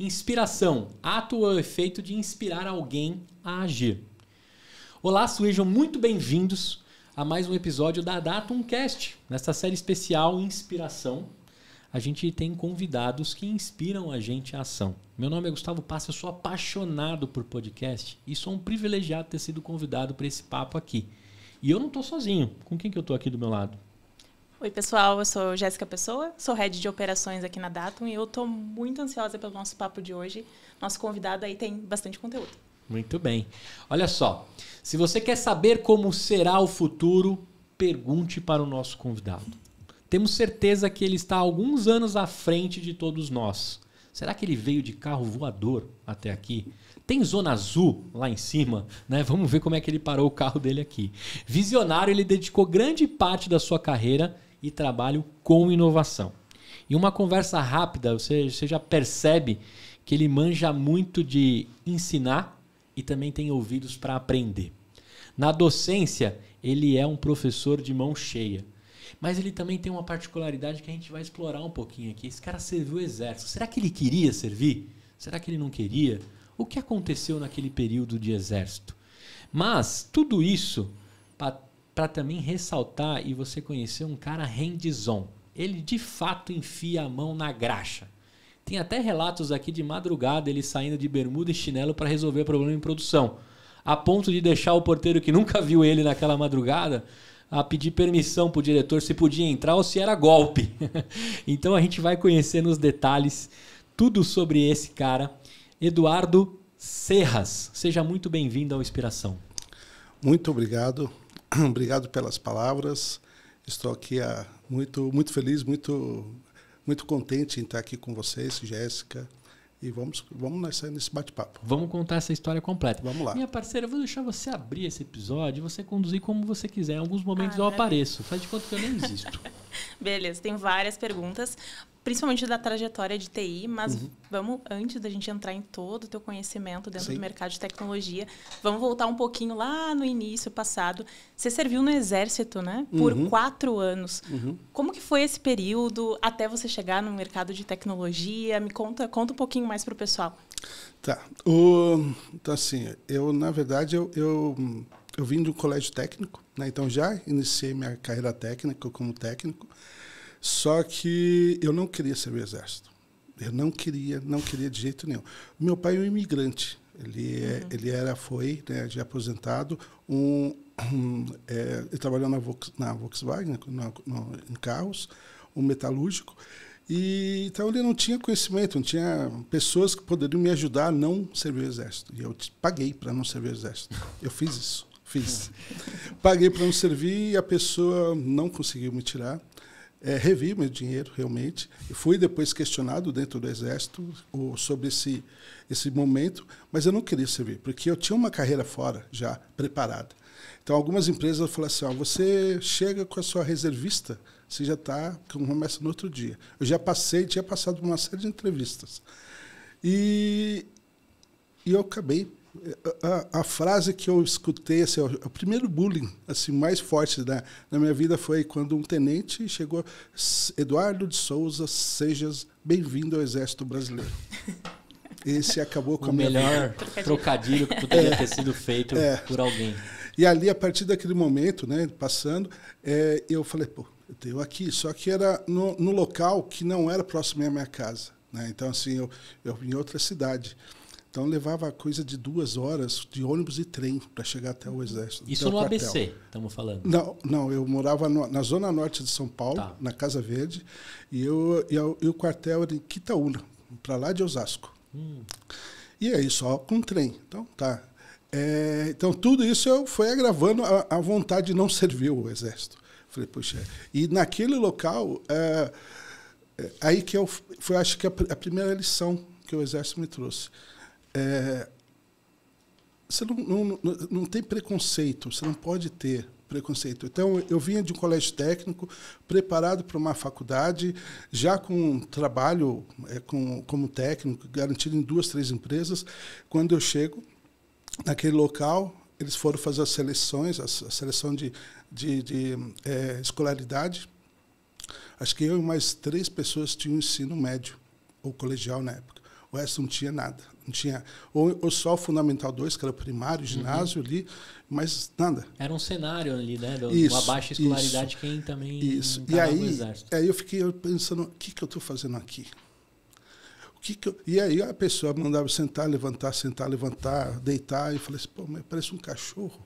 Inspiração, ato ou efeito de inspirar alguém a agir. Olá, sejam muito bem-vindos a mais um episódio da Datumcast. Nesta série especial Inspiração, a gente tem convidados que inspiram a gente à ação. Meu nome é Gustavo Passa, eu sou apaixonado por podcast e sou um privilegiado ter sido convidado para esse papo aqui. E eu não estou sozinho. Com quem que eu estou aqui do meu lado? Oi, pessoal, eu sou Jéssica Pessoa, sou head de operações aqui na Datum e eu estou muito ansiosa pelo nosso papo de hoje. Nosso convidado aí tem bastante conteúdo. Muito bem. Olha só, se você quer saber como será o futuro, pergunte para o nosso convidado. Temos certeza que ele está alguns anos à frente de todos nós. Será que ele veio de carro voador até aqui? Tem zona azul lá em cima, né? Vamos ver como é que ele parou o carro dele aqui. Visionário, ele dedicou grande parte da sua carreira e trabalho com inovação. Em uma conversa rápida, você já percebe que ele manja muito de ensinar e também tem ouvidos para aprender. Na docência, ele é um professor de mão cheia. Mas ele também tem uma particularidade que a gente vai explorar um pouquinho aqui. Esse cara serviu o exército. Será que ele queria servir? Será que ele não queria? O que aconteceu naquele período de exército? Mas tudo isso para também ressaltar e você conhecer um cara hands-on. Ele de fato enfia a mão na graxa. Tem até relatos aqui de madrugada ele saindo de bermuda e chinelo para resolver problema em produção. A ponto de deixar o porteiro que nunca viu ele naquela madrugada a pedir permissão para o diretor se podia entrar ou se era golpe. Então a gente vai conhecer nos detalhes tudo sobre esse cara. Eduardo Serras, seja muito bem-vindo ao Inspiração. Muito obrigado. Obrigado pelas palavras. Estou aqui muito feliz, muito contente em estar aqui com vocês, Jéssica. E vamos nesse bate-papo. Vamos contar essa história completa. Vamos lá. Minha parceira, eu vou deixar você abrir esse episódio e você conduzir como você quiser. Em alguns momentos eu apareço. Faz de conta que eu nem existo. Beleza, tem várias perguntas, principalmente da trajetória de TI, mas vamos, antes da gente entrar em todo o teu conhecimento dentro do mercado de tecnologia, vamos voltar um pouquinho lá no início, passado. Você serviu no Exército, né? Por 4 anos. Como que foi esse período até você chegar no mercado de tecnologia? Me conta um pouquinho mais para o pessoal. Tá. Então, assim, na verdade, eu vim de um colégio técnico, né? Então, já iniciei minha carreira técnica como técnico, só que eu não queria servir o Exército. Eu não queria de jeito nenhum. O meu pai é um imigrante. Ele foi, né, já aposentado, ele trabalhou na Volkswagen, em carros, um metalúrgico. Então, ele não tinha conhecimento, não tinha pessoas que poderiam me ajudar a não servir o Exército. E eu paguei para não servir o Exército. Eu fiz isso. Paguei para não servir e a pessoa não conseguiu me tirar. Revi meu dinheiro, realmente. E fui depois questionado dentro do Exército sobre esse momento, mas eu não queria servir, porque eu tinha uma carreira fora já preparada. Então, algumas empresas falaram assim, você chega com a sua reservista, você já começa no outro dia. Eu tinha passado por uma série de entrevistas. E eu acabei. A frase que eu escutei, assim, o primeiro bullying assim, mais forte na minha vida foi quando um tenente chegou, Eduardo de Souza, sejas bem-vindo ao Exército Brasileiro. Esse acabou com o melhor trocadilho que poderia ter sido feito por alguém. E ali, a partir daquele momento, né, passando, eu falei, eu tenho aqui, só que era no local que não era próximo à minha casa, né? Então, assim, eu vim em outra cidade. Então, levava coisa de 2 horas de ônibus e trem para chegar até o Exército. Isso no ABC, estamos falando? Não, eu morava na zona norte de São Paulo, na Casa Verde, e o quartel era em Quitaúna, para lá de Osasco. E aí, só com trem. Então, tá. Então, tudo isso foi agravando a vontade de não servir o Exército. Falei, poxa, e naquele local, aí que foi, acho que a primeira lição que o Exército me trouxe. Você não tem preconceito, você não pode ter preconceito. Então, eu vinha de um colégio técnico, preparado para uma faculdade, já com um trabalho como técnico, garantido em 2, 3 empresas. Quando eu chego naquele local, eles foram fazer as seleções, a seleção de escolaridade. Acho que eu e mais 3 pessoas tinham ensino médio, ou colegial na época. O resto não tinha nada. Não tinha, ou só o Fundamental 2, que era o primário, ginásio ali, mas nada. Era um cenário ali, né? Isso, Uma baixa escolaridade, isso, quem também isso. E aí eu fiquei pensando, o que eu estou fazendo aqui? E aí a pessoa mandava sentar, levantar, deitar, e eu falei assim, pô, mas parece um cachorro.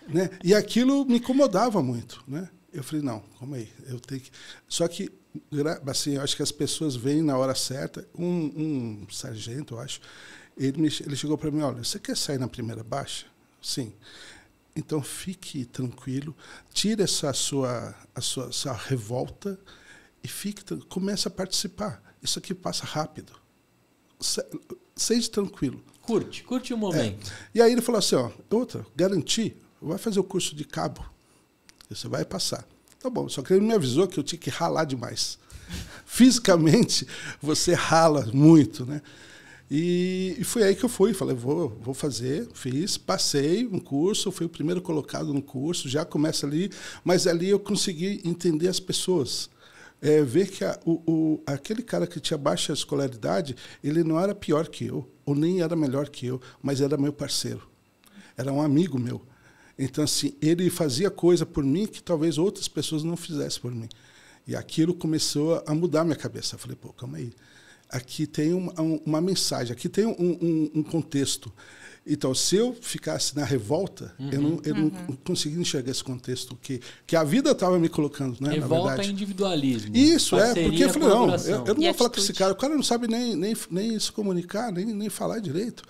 Né? E aquilo me incomodava muito, né? Eu falei, não, calma aí, eu tenho que... Só que, assim, eu acho que as pessoas vêm na hora certa. Um sargento, eu acho, ele chegou para mim, olha, você quer sair na primeira baixa? Sim. Então, fique tranquilo, tire essa sua revolta e comece a participar. Isso aqui passa rápido. Seja tranquilo. Curte o momento. E aí ele falou assim, ó, garanti, vai fazer o curso de cabo. Você vai passar. Tá bom, só que ele me avisou que eu tinha que ralar demais. Fisicamente, você rala muito, né? E foi aí que eu fui. Falei, vou fazer. Fiz, passei um curso, fui o primeiro colocado no curso, já começa ali. Mas ali eu consegui entender as pessoas. Ver que aquele cara que tinha baixa escolaridade, ele não era pior que eu, ou nem era melhor que eu, mas era meu parceiro. Era um amigo meu. Então, assim, ele fazia coisa por mim que talvez outras pessoas não fizessem por mim. E aquilo começou a mudar minha cabeça. Eu falei, pô, calma aí. Aqui tem uma mensagem, aqui tem um contexto. Então, se eu ficasse na revolta, eu não conseguia enxergar esse contexto que a vida estava me colocando, né? Revolta na verdade. É individualismo. Isso, porque eu falei, não, eu não vou falar com esse cara, o cara não sabe nem se comunicar, nem falar direito.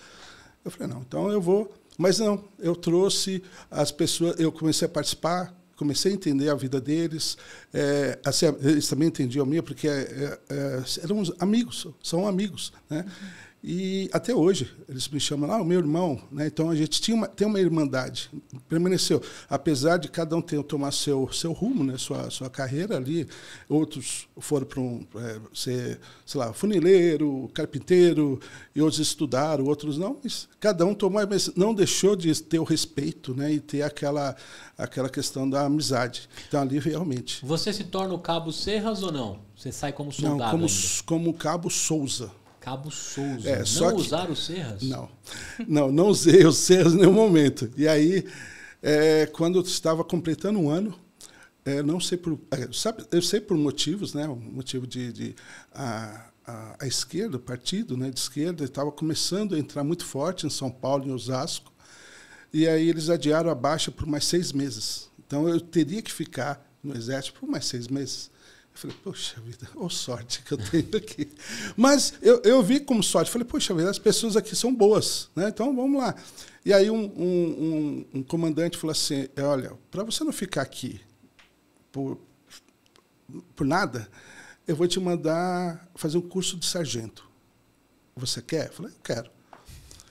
Eu falei, não, então eu vou. Mas não, eu trouxe as pessoas, eu comecei a participar, comecei a entender a vida deles, assim, eles também entendiam a minha, porque eram amigos, são amigos, né? E até hoje, eles me chamam, o meu irmão, né? Então a gente tem uma irmandade, permaneceu. Apesar de cada um tomar seu rumo, né? Sua carreira ali, outros foram para ser, sei lá, funileiro, carpinteiro, e outros estudaram, outros não, mas cada um tomou, mas não deixou de ter o respeito, né? E ter aquela questão da amizade. Então ali realmente. Você se torna o Cabo Serras ou não? Você sai como soldado? Não, como Cabo Souza. Cabo Souza. Não usaram os Serras? Não usei os Serras em nenhum momento. E aí, quando eu estava completando um ano, não sei eu sei por motivos, né? O motivo de a esquerda, o partido, né, de esquerda, estava começando a entrar muito forte em São Paulo, em Osasco, e aí eles adiaram a baixa por mais 6 meses. Então eu teria que ficar no Exército por mais 6 meses. Eu falei, poxa vida, sorte que eu tenho aqui. Mas eu vi como sorte. Falei, poxa vida, as pessoas aqui são boas, né? Então vamos lá. E aí um comandante falou assim, olha, para você não ficar aqui por nada, eu vou te mandar fazer um curso de sargento. Você quer? Eu falei, eu quero.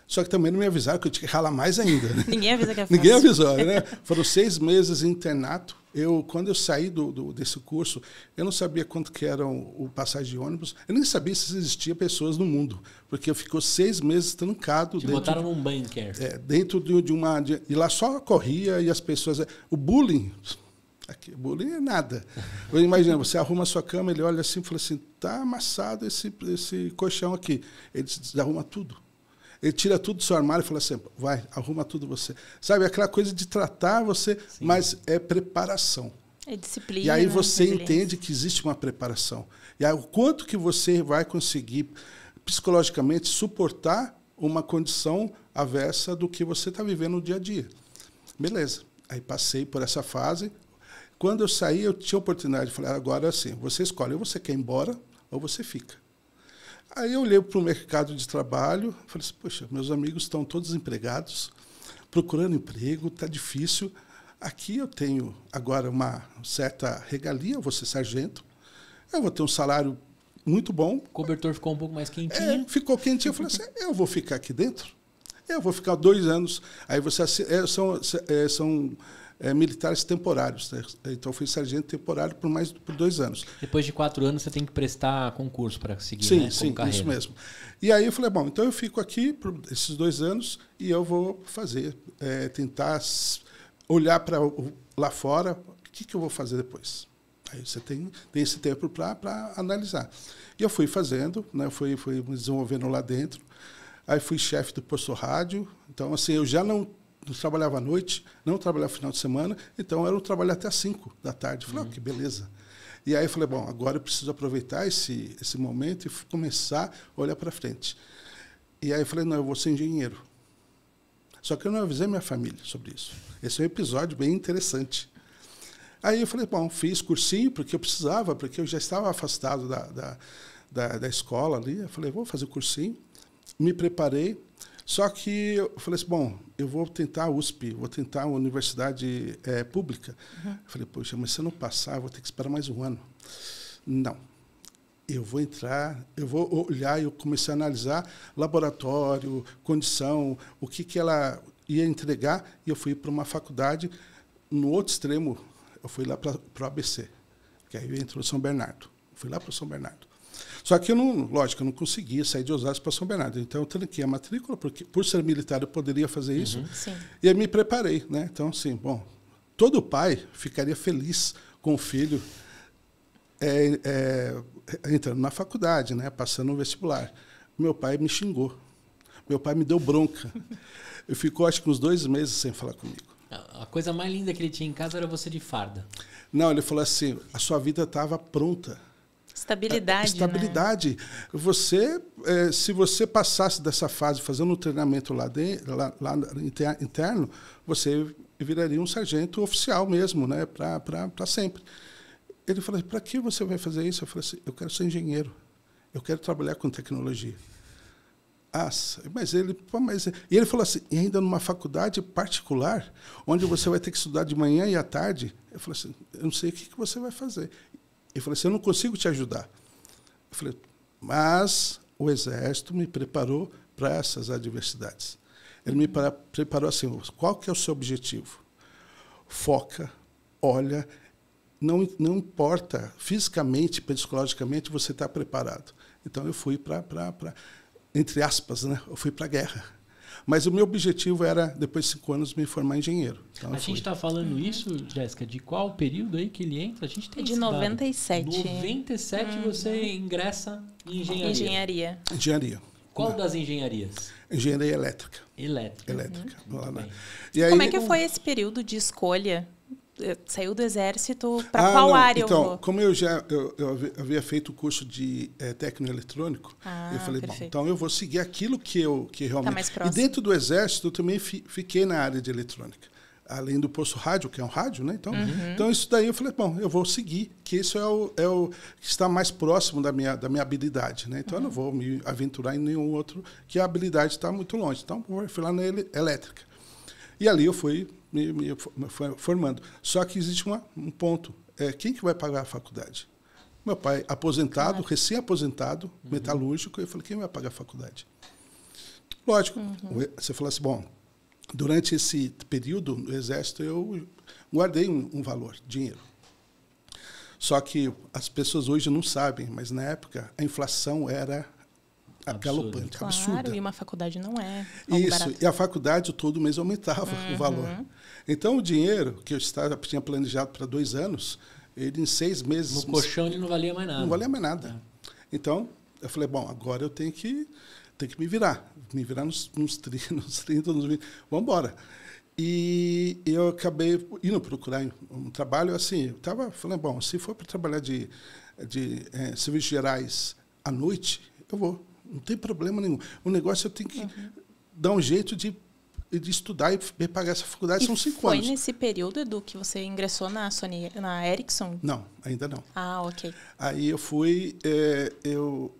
Só que também não me avisaram que eu tinha que ralar mais ainda. Né? Ninguém avisa que é fácil. Ninguém avisou, né? Foram 6 meses em internato. Quando eu saí desse curso, eu não sabia quanto que era o passagem de ônibus. Eu nem sabia se existia pessoas no mundo, porque eu ficou 6 meses trancado. Te botaram num bunker. Dentro de uma... E lá só corria e as pessoas... O bullying é nada. Eu imagino, você arruma a sua cama, ele olha assim e fala assim, tá amassado esse colchão aqui. Ele desarruma tudo. Ele tira tudo do seu armário e fala assim, vai, arruma tudo você. Sabe, aquela coisa de tratar você, sim, mas é preparação. É disciplina. E aí você entende que existe uma preparação. E aí o quanto que você vai conseguir psicologicamente suportar uma condição aversa do que você está vivendo no dia a dia. Beleza. Aí passei por essa fase. Quando eu saí, eu tinha a oportunidade de falar, agora assim, você escolhe, ou você quer ir embora, ou você fica. Aí eu olhei para o mercado de trabalho, falei assim, poxa, meus amigos estão todos desempregados, procurando emprego, está difícil. Aqui eu tenho agora uma certa regalia, eu vou ser sargento, eu vou ter um salário muito bom. O cobertor ficou um pouco mais quentinho. Ficou quentinho, eu falei assim, eu vou ficar aqui dentro, eu vou ficar 2 anos. Aí você são militares temporários, né? Então eu fui sargento temporário por 2 anos. Depois de 4 anos você tem que prestar concurso para seguir, sim, né? Sim, carreira. Isso mesmo. E aí eu falei, bom, então eu fico aqui por esses 2 anos e eu vou fazer, tentar olhar para lá fora, o que eu vou fazer depois. Aí você tem esse tempo para analisar. E eu fui fazendo, né? Fui me desenvolvendo lá dentro. Aí fui chefe do posto rádio. Então, assim, eu já não trabalhava à noite, não trabalhava final de semana, então era o trabalho até às 5 da tarde. Falei, que beleza. E aí eu falei, bom, agora eu preciso aproveitar esse momento e começar a olhar para frente. E aí eu falei, não, eu vou ser engenheiro. Só que eu não avisei minha família sobre isso. Esse é um episódio bem interessante. Aí eu falei, bom, fiz cursinho porque eu precisava, porque eu já estava afastado da escola ali. Eu falei, vou fazer cursinho. Me preparei. Só que eu falei assim, bom, eu vou tentar a USP, vou tentar a universidade pública. Eu falei, poxa, mas se eu não passar, eu vou ter que esperar mais um ano. Não. Eu vou entrar, eu vou olhar, eu comecei a analisar laboratório, condição, o que ela ia entregar, e eu fui para uma faculdade, no outro extremo, eu fui lá para o ABC, que aí entrou São Bernardo. Fui lá para São Bernardo. Só que eu não conseguia sair de Osasco para São Bernardo. Então eu tranquei a matrícula, porque por ser militar eu poderia fazer isso. Sim. E aí me preparei, né? Então, assim, bom, todo pai ficaria feliz com o filho entrando na faculdade, né? Passando no vestibular. Meu pai me xingou. Meu pai me deu bronca. Eu ficou, acho que uns 2 meses sem falar comigo. A coisa mais linda que ele tinha em casa era você de farda. Não, ele falou assim, a sua vida estava pronta. Estabilidade. Né? Você, se você passasse dessa fase fazendo um treinamento lá interno, você viraria um sargento oficial mesmo, né? Para sempre. Ele falou, para que você vai fazer isso? Eu falei assim, eu quero ser engenheiro. Eu quero trabalhar com tecnologia. E ele falou assim, e ainda numa faculdade particular, onde você vai ter que estudar de manhã e à tarde? Eu falei assim, eu não sei o que você vai fazer. Ele falou assim, eu não consigo te ajudar. Eu falei, mas o Exército me preparou para essas adversidades. Ele me preparou assim, qual que é o seu objetivo? Foca, olha, não importa, fisicamente, psicologicamente, você está preparado. Então, eu fui entre aspas, né? Eu fui para a guerra. Mas o meu objetivo era, depois de 5 anos, me formar engenheiro. Então, a gente está falando isso, Jéssica, de qual período aí que ele entra? A gente tem de 97. 97 você ingressa em engenharia. Engenharia. Qual das engenharias? Engenharia elétrica. Elétrica. E aí, como é que foi esse período de escolha? Saiu do Exército, para qual área então, eu vou? Como eu havia feito o curso de tecnoeletrônico, eu falei, bom, então eu vou seguir aquilo que realmente... Tá mais próximo. E dentro do Exército, eu também fiquei na área de eletrônica. Além do posto rádio, que é um rádio, né? Então isso daí eu falei, bom, eu vou seguir, que isso é o que está mais próximo da minha habilidade, né? Então eu não vou me aventurar em nenhum outro, que a habilidade está muito longe. Então eu fui lá na elétrica. E ali eu fui me formando. Só que existe um ponto. Quem que vai pagar a faculdade? Meu pai, aposentado, recém-aposentado, metalúrgico. Eu falei, quem vai pagar a faculdade? Lógico. Você falou assim, bom, durante esse período no Exército, eu guardei um valor, dinheiro. Só que as pessoas hoje não sabem, mas na época a inflação era galopante, claro, absurda. E uma faculdade não é isso, barato. E a faculdade todo mês aumentava o valor. Então, o dinheiro que eu tinha planejado para 2 anos, ele em 6 meses... No colchão ele não valia mais nada. Não valia mais nada. Então, eu falei, bom, agora eu tenho que me virar nos 30, nos 20, vamos embora. E eu acabei indo procurar um trabalho assim, eu estava falando, bom, se for para trabalhar de serviços gerais à noite, eu vou. Não tem problema nenhum. O negócio eu tenho que dar um jeito de estudar e pagar essa faculdade. São 5 anos. Foi nesse período, Edu, que você ingressou na Ericsson? Não, ainda não. Ok. Aí eu fui... Eu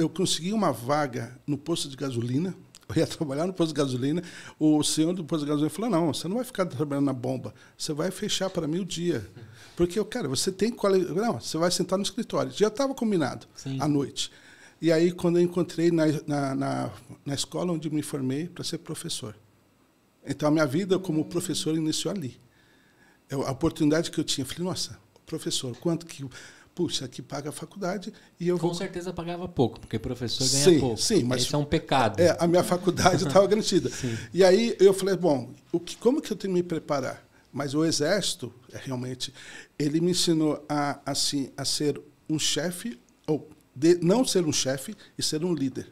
consegui uma vaga no posto de gasolina. Eu ia trabalhar no posto de gasolina. O senhor do posto de gasolina falou, não, você não vai ficar trabalhando na bomba. Você vai fechar para mim o dia. Porque, cara, você tem qualidade... Não, você vai sentar no escritório. Já estava combinado à noite. E aí, quando eu encontrei na escola onde me formei para ser professor. Então, a minha vida como professor iniciou ali. A oportunidade que eu tinha, falei, nossa, professor, quanto que... Puxa, aqui paga a faculdade e eu Com certeza pagava pouco, porque professor ganha pouco. Sim, mas... Isso é um pecado. A minha faculdade estava garantida. E aí, eu falei, bom, como que eu tenho que me preparar? Mas o Exército, realmente, ele me ensinou a ser um chefe, ou não ser um chefe e ser um líder.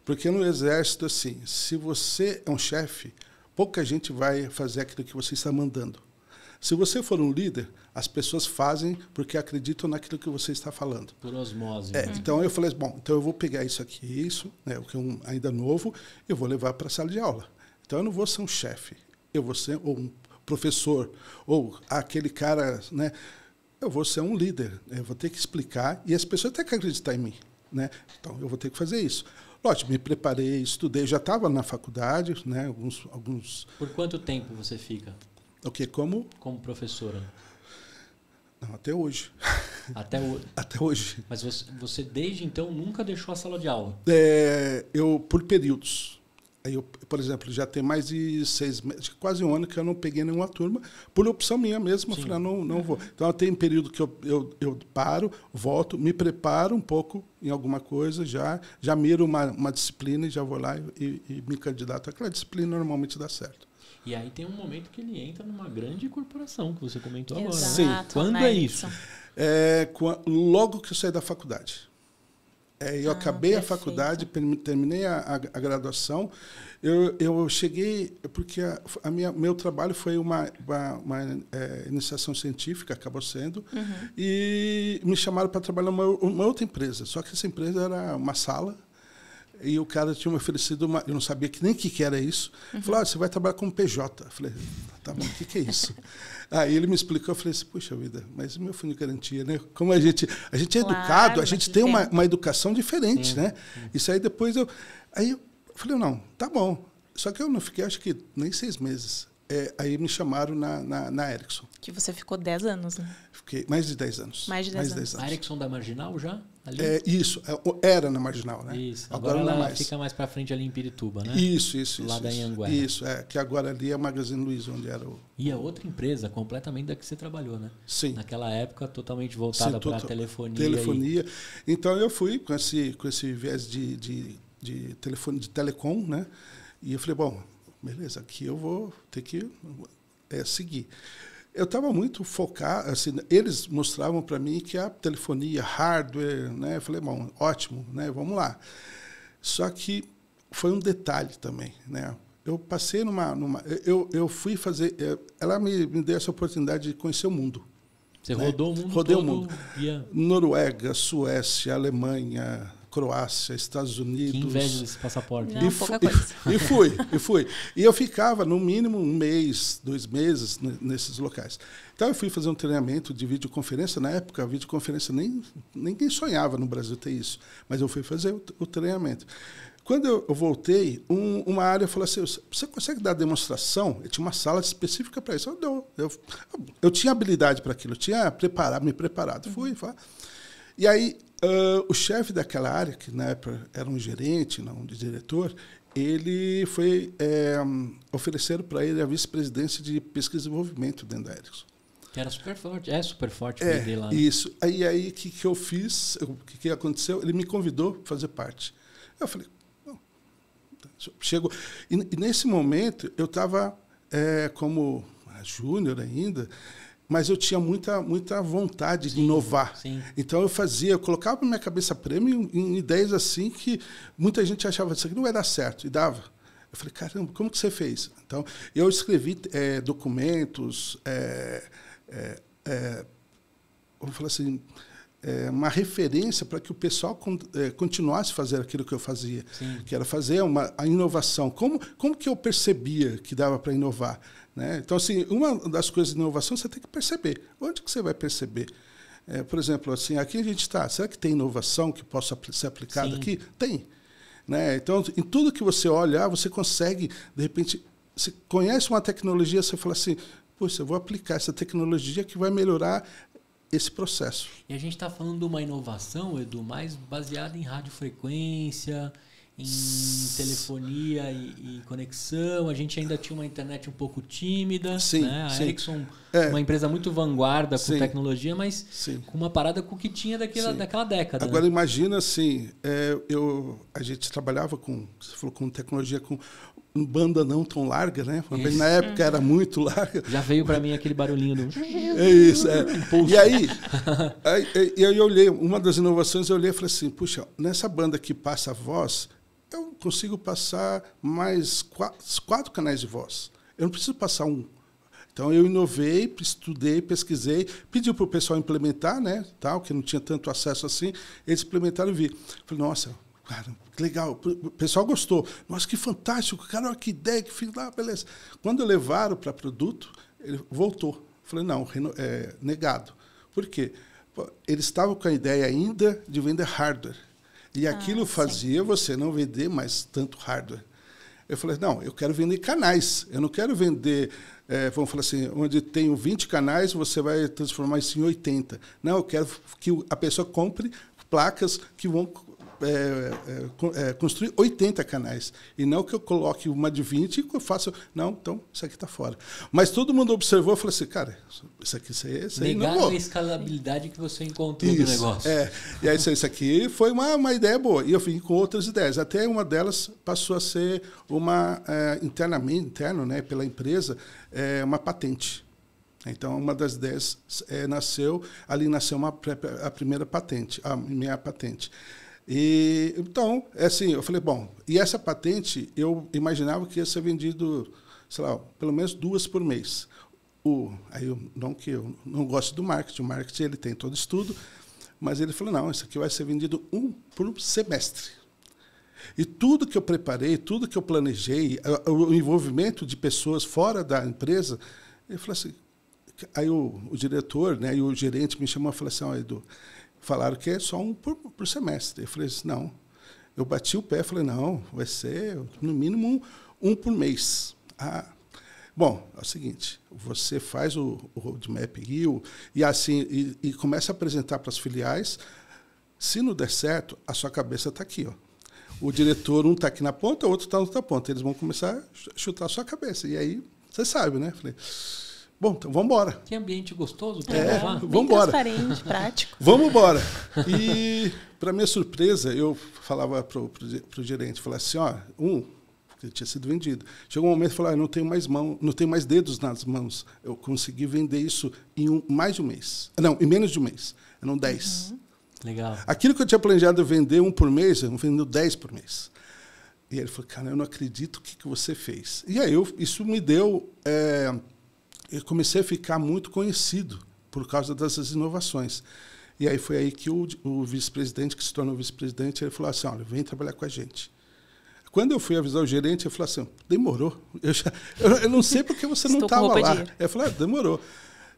Porque no Exército, assim, se você é um chefe, pouca gente vai fazer aquilo que você está mandando. Se você for um líder, as pessoas fazem porque acreditam naquilo que você está falando. Por osmose. Então eu falei, bom, então eu vou pegar isso aqui, né, o que é ainda novo, eu vou levar para a sala de aula. Então eu não vou ser um chefe, eu vou ser ou um professor, ou aquele cara, né? Eu vou ser um líder, eu vou ter que explicar e as pessoas têm que acreditar em mim, né? Então eu vou ter que fazer isso. Lógico, me preparei, estudei, já estava na faculdade, né? Alguns. Por quanto tempo você fica? O quê? Como professora? Não, até hoje. Até hoje. Mas você desde então nunca deixou a sala de aula? Eu por períodos. Aí eu, por exemplo, já tem mais de 6 meses, quase um ano que eu não peguei nenhuma turma, por opção minha mesmo. Eu falei, não vou. Então, tem um período que eu paro, volto, me preparo um pouco em alguma coisa, já miro uma disciplina e já vou lá e me candidato. Aquela disciplina normalmente dá certo. E aí tem um momento que ele entra numa grande corporação, que você comentou agora. Sim. Quando é isso? Logo que eu saí da faculdade. Eu acabei a faculdade, terminei a graduação. Eu cheguei, porque meu trabalho foi uma iniciação científica, acabou sendo, e me chamaram para trabalhar numa outra empresa. Só que essa empresa era uma sala, e o cara tinha me oferecido eu não sabia nem o que era isso. Falou, você vai trabalhar como PJ. Eu falei, tá bom, o que é isso? Aí ele me explicou, eu falei assim, puxa vida, mas o meu fundo de garantia, né? Como a gente é educado, a gente tem uma educação diferente, né? Isso aí depois Aí eu falei, não, tá bom. Só que eu não fiquei, acho que nem 6 meses. Aí me chamaram na Ericsson. Que você ficou 10 anos, né? Fiquei mais de 10 anos. Mais de 10 anos. A Ericsson da Marginal já? Ali? Isso, era na Marginal, né? Isso, agora ela fica mais para frente ali em Pirituba, né? Isso. Lá da Anhanguera. Isso, que agora ali é o Magazine Luiza, onde era o... E é outra empresa, completamente da que você trabalhou, né? Sim. Naquela época, totalmente voltada para a telefonia. Telefonia. Então, eu fui com esse viés de telefone, de telecom, né? E eu falei, bom, beleza, aqui eu vou ter que seguir. Eu estava muito focado, assim, eles mostravam para mim que a telefonia, hardware, né? Eu falei, bom, ótimo, né? Vamos lá. Só que foi um detalhe também, né? Eu passei eu fui fazer, ela me deu essa oportunidade de conhecer o mundo. Você rodou o mundo Rodei todo? O mundo. Noruega, Suécia, Alemanha, Croácia, Estados Unidos. Que inveja desse passaporte. Não, pouca coisa. E fui. E eu ficava, no mínimo, 1 mês, 2 meses nesses locais. Então, eu fui fazer um treinamento de videoconferência. Na época, a videoconferência ninguém sonhava no Brasil ter isso. Mas eu fui fazer o treinamento. Quando eu voltei, uma área falou assim, você consegue dar demonstração? Eu tinha uma sala específica para isso. Eu tinha habilidade para aquilo, eu tinha me preparado. Fui. E aí, o chefe daquela área, que na época era um gerente, não um diretor, ele foi ofereceram para ele a vice-presidência de pesquisa e desenvolvimento dentro da Ericsson. Que era super forte, super forte o dele lá. Né? Isso. Aí, o que eu fiz, o que aconteceu? Ele me convidou para fazer parte. Eu falei, chegou. E nesse momento, eu estava como júnior ainda, mas eu tinha muita vontade de inovar. Sim. Então, eu colocava na minha cabeça prêmio em ideias assim que muita gente achava que isso aqui não vai dar certo, e dava. Eu falei, caramba, como que você fez? Então, eu escrevi documentos, vamos falar assim, uma referência para que o pessoal continuasse a fazer aquilo que eu fazia, que era fazer a inovação. Como que eu percebia que dava para inovar? Né? Então, assim, uma das coisas de inovação você tem que perceber. Onde que você vai perceber? Por exemplo, assim, aqui a gente está. Será que tem inovação que possa ser aplicada aqui? Tem. Né? Então, em tudo que você olhar, você consegue, de repente, você conhece uma tecnologia, você fala assim, poxa, eu vou aplicar essa tecnologia que vai melhorar esse processo. E a gente está falando de uma inovação, Edu, mais baseada em radiofrequência, em telefonia e conexão. A gente ainda tinha uma internet um pouco tímida. Sim, né? A Ericsson, uma empresa muito vanguarda com tecnologia, mas com uma parada com o que tinha daquela década. Agora, né? imagina assim, a gente trabalhava você falou, com tecnologia, com banda não tão larga, né? Mas na época era muito larga. Já veio para mim aquele barulhinho do... É isso, é. E aí eu olhei, uma das inovações, eu olhei e falei assim, puxa, nessa banda que passa a voz, eu consigo passar mais 4 canais de voz. Eu não preciso passar um. Então, eu inovei, estudei, pesquisei, pedi para o pessoal implementar, né, tal, que não tinha tanto acesso assim, eles implementaram e vi. Falei, nossa, cara, que legal, o pessoal gostou. Nossa, que fantástico, cara, olha que ideia, que fiz lá, beleza. Quando levaram para produto, ele voltou. Falei, não, negado. Por quê? Eles estavam com a ideia ainda de vender hardware. E aquilo fazia você não vender mais tanto hardware. Eu falei, não, eu quero vender canais. Eu não quero vender, vamos falar assim, onde tenho 20 canais, você vai transformar isso em 80. Não, eu quero que a pessoa compre placas que vão construir 80 canais. E não que eu coloque uma de 20 e que eu faça... Não, então, isso aqui está fora. Mas todo mundo observou e falou assim, cara, isso aí não Negaram a escalabilidade que você encontrou no negócio. E aí, isso aqui foi uma ideia boa. E eu vim com outras ideias. Até uma delas passou a ser uma, interno, né, pela empresa, uma patente. Então, uma das ideias nasceu a primeira patente, a minha patente. E, então, assim, eu falei, bom, e essa patente eu imaginava que ia ser vendido, sei lá, pelo menos 2 por mês. Aí eu não gosto do marketing, o marketing ele tem todo estudo, mas ele falou, não, isso aqui vai ser vendido 1 por semestre. E tudo que eu preparei, tudo que eu planejei, o envolvimento de pessoas fora da empresa, ele falou assim, aí o diretor, né, e o gerente me chamou e falou assim, ó, Edu, falaram que é só 1 por semestre. Eu falei assim, não. Eu bati o pé e falei, não, vai ser no mínimo 1 por mês. Bom, é o seguinte, você faz o roadmap e assim, e começa a apresentar para as filiais. Se não der certo, a sua cabeça está aqui, ó. O diretor, um está aqui na ponta, o outro está na outra ponta. Eles vão começar a chutar a sua cabeça. E aí, você sabe, né? Falei, bom, então vamos embora. Que ambiente gostoso. Vamos embora. Transparente, prático. Vamos embora. E, para minha surpresa, eu falava para o gerente, falava assim, ó, que tinha sido vendido. Chegou um momento e falou, não tenho mais mão, não tenho mais dedos nas mãos. Eu consegui vender isso em mais de um mês. Não, em menos de um mês. Eram 10. Legal. Aquilo que eu tinha planejado vender 1 por mês, eu vendo 10 por mês. E ele falou, cara, eu não acredito o que você fez. E aí, isso me deu... eu comecei a ficar muito conhecido por causa dessas inovações. E aí foi aí que o vice-presidente, que se tornou vice-presidente, ele falou assim, olha, vem trabalhar com a gente. Quando eu fui avisar o gerente, ele falou assim, demorou. Eu não sei porque você não estava lá. Eu falei, demorou.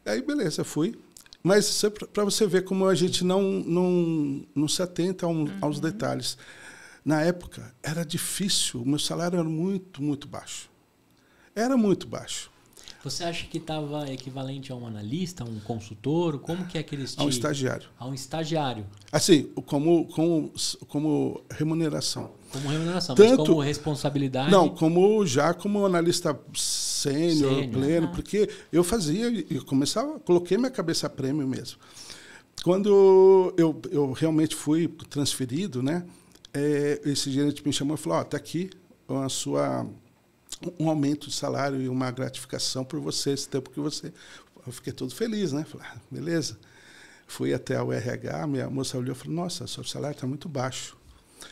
Aí, beleza, fui. Mas para você ver como a gente não se atenta aos detalhes. Na época, era difícil. O meu salário era muito, muito baixo. Era muito baixo. Você acha que estava equivalente a um analista, a um consultor? Como que é que eles tinham? A um estagiário. A um estagiário. Assim, como remuneração. Como remuneração, mas como responsabilidade? Não, como analista sênior, pleno, porque eu coloquei minha cabeça a prêmio mesmo. Quando eu realmente fui transferido, né, esse gerente me chamou e falou, está aqui um aumento de salário e uma gratificação por você, esse tempo que você... Eu fiquei todo feliz, né? Falei, beleza. Fui até o RH, minha moça olhou e falou, nossa, seu salário está muito baixo.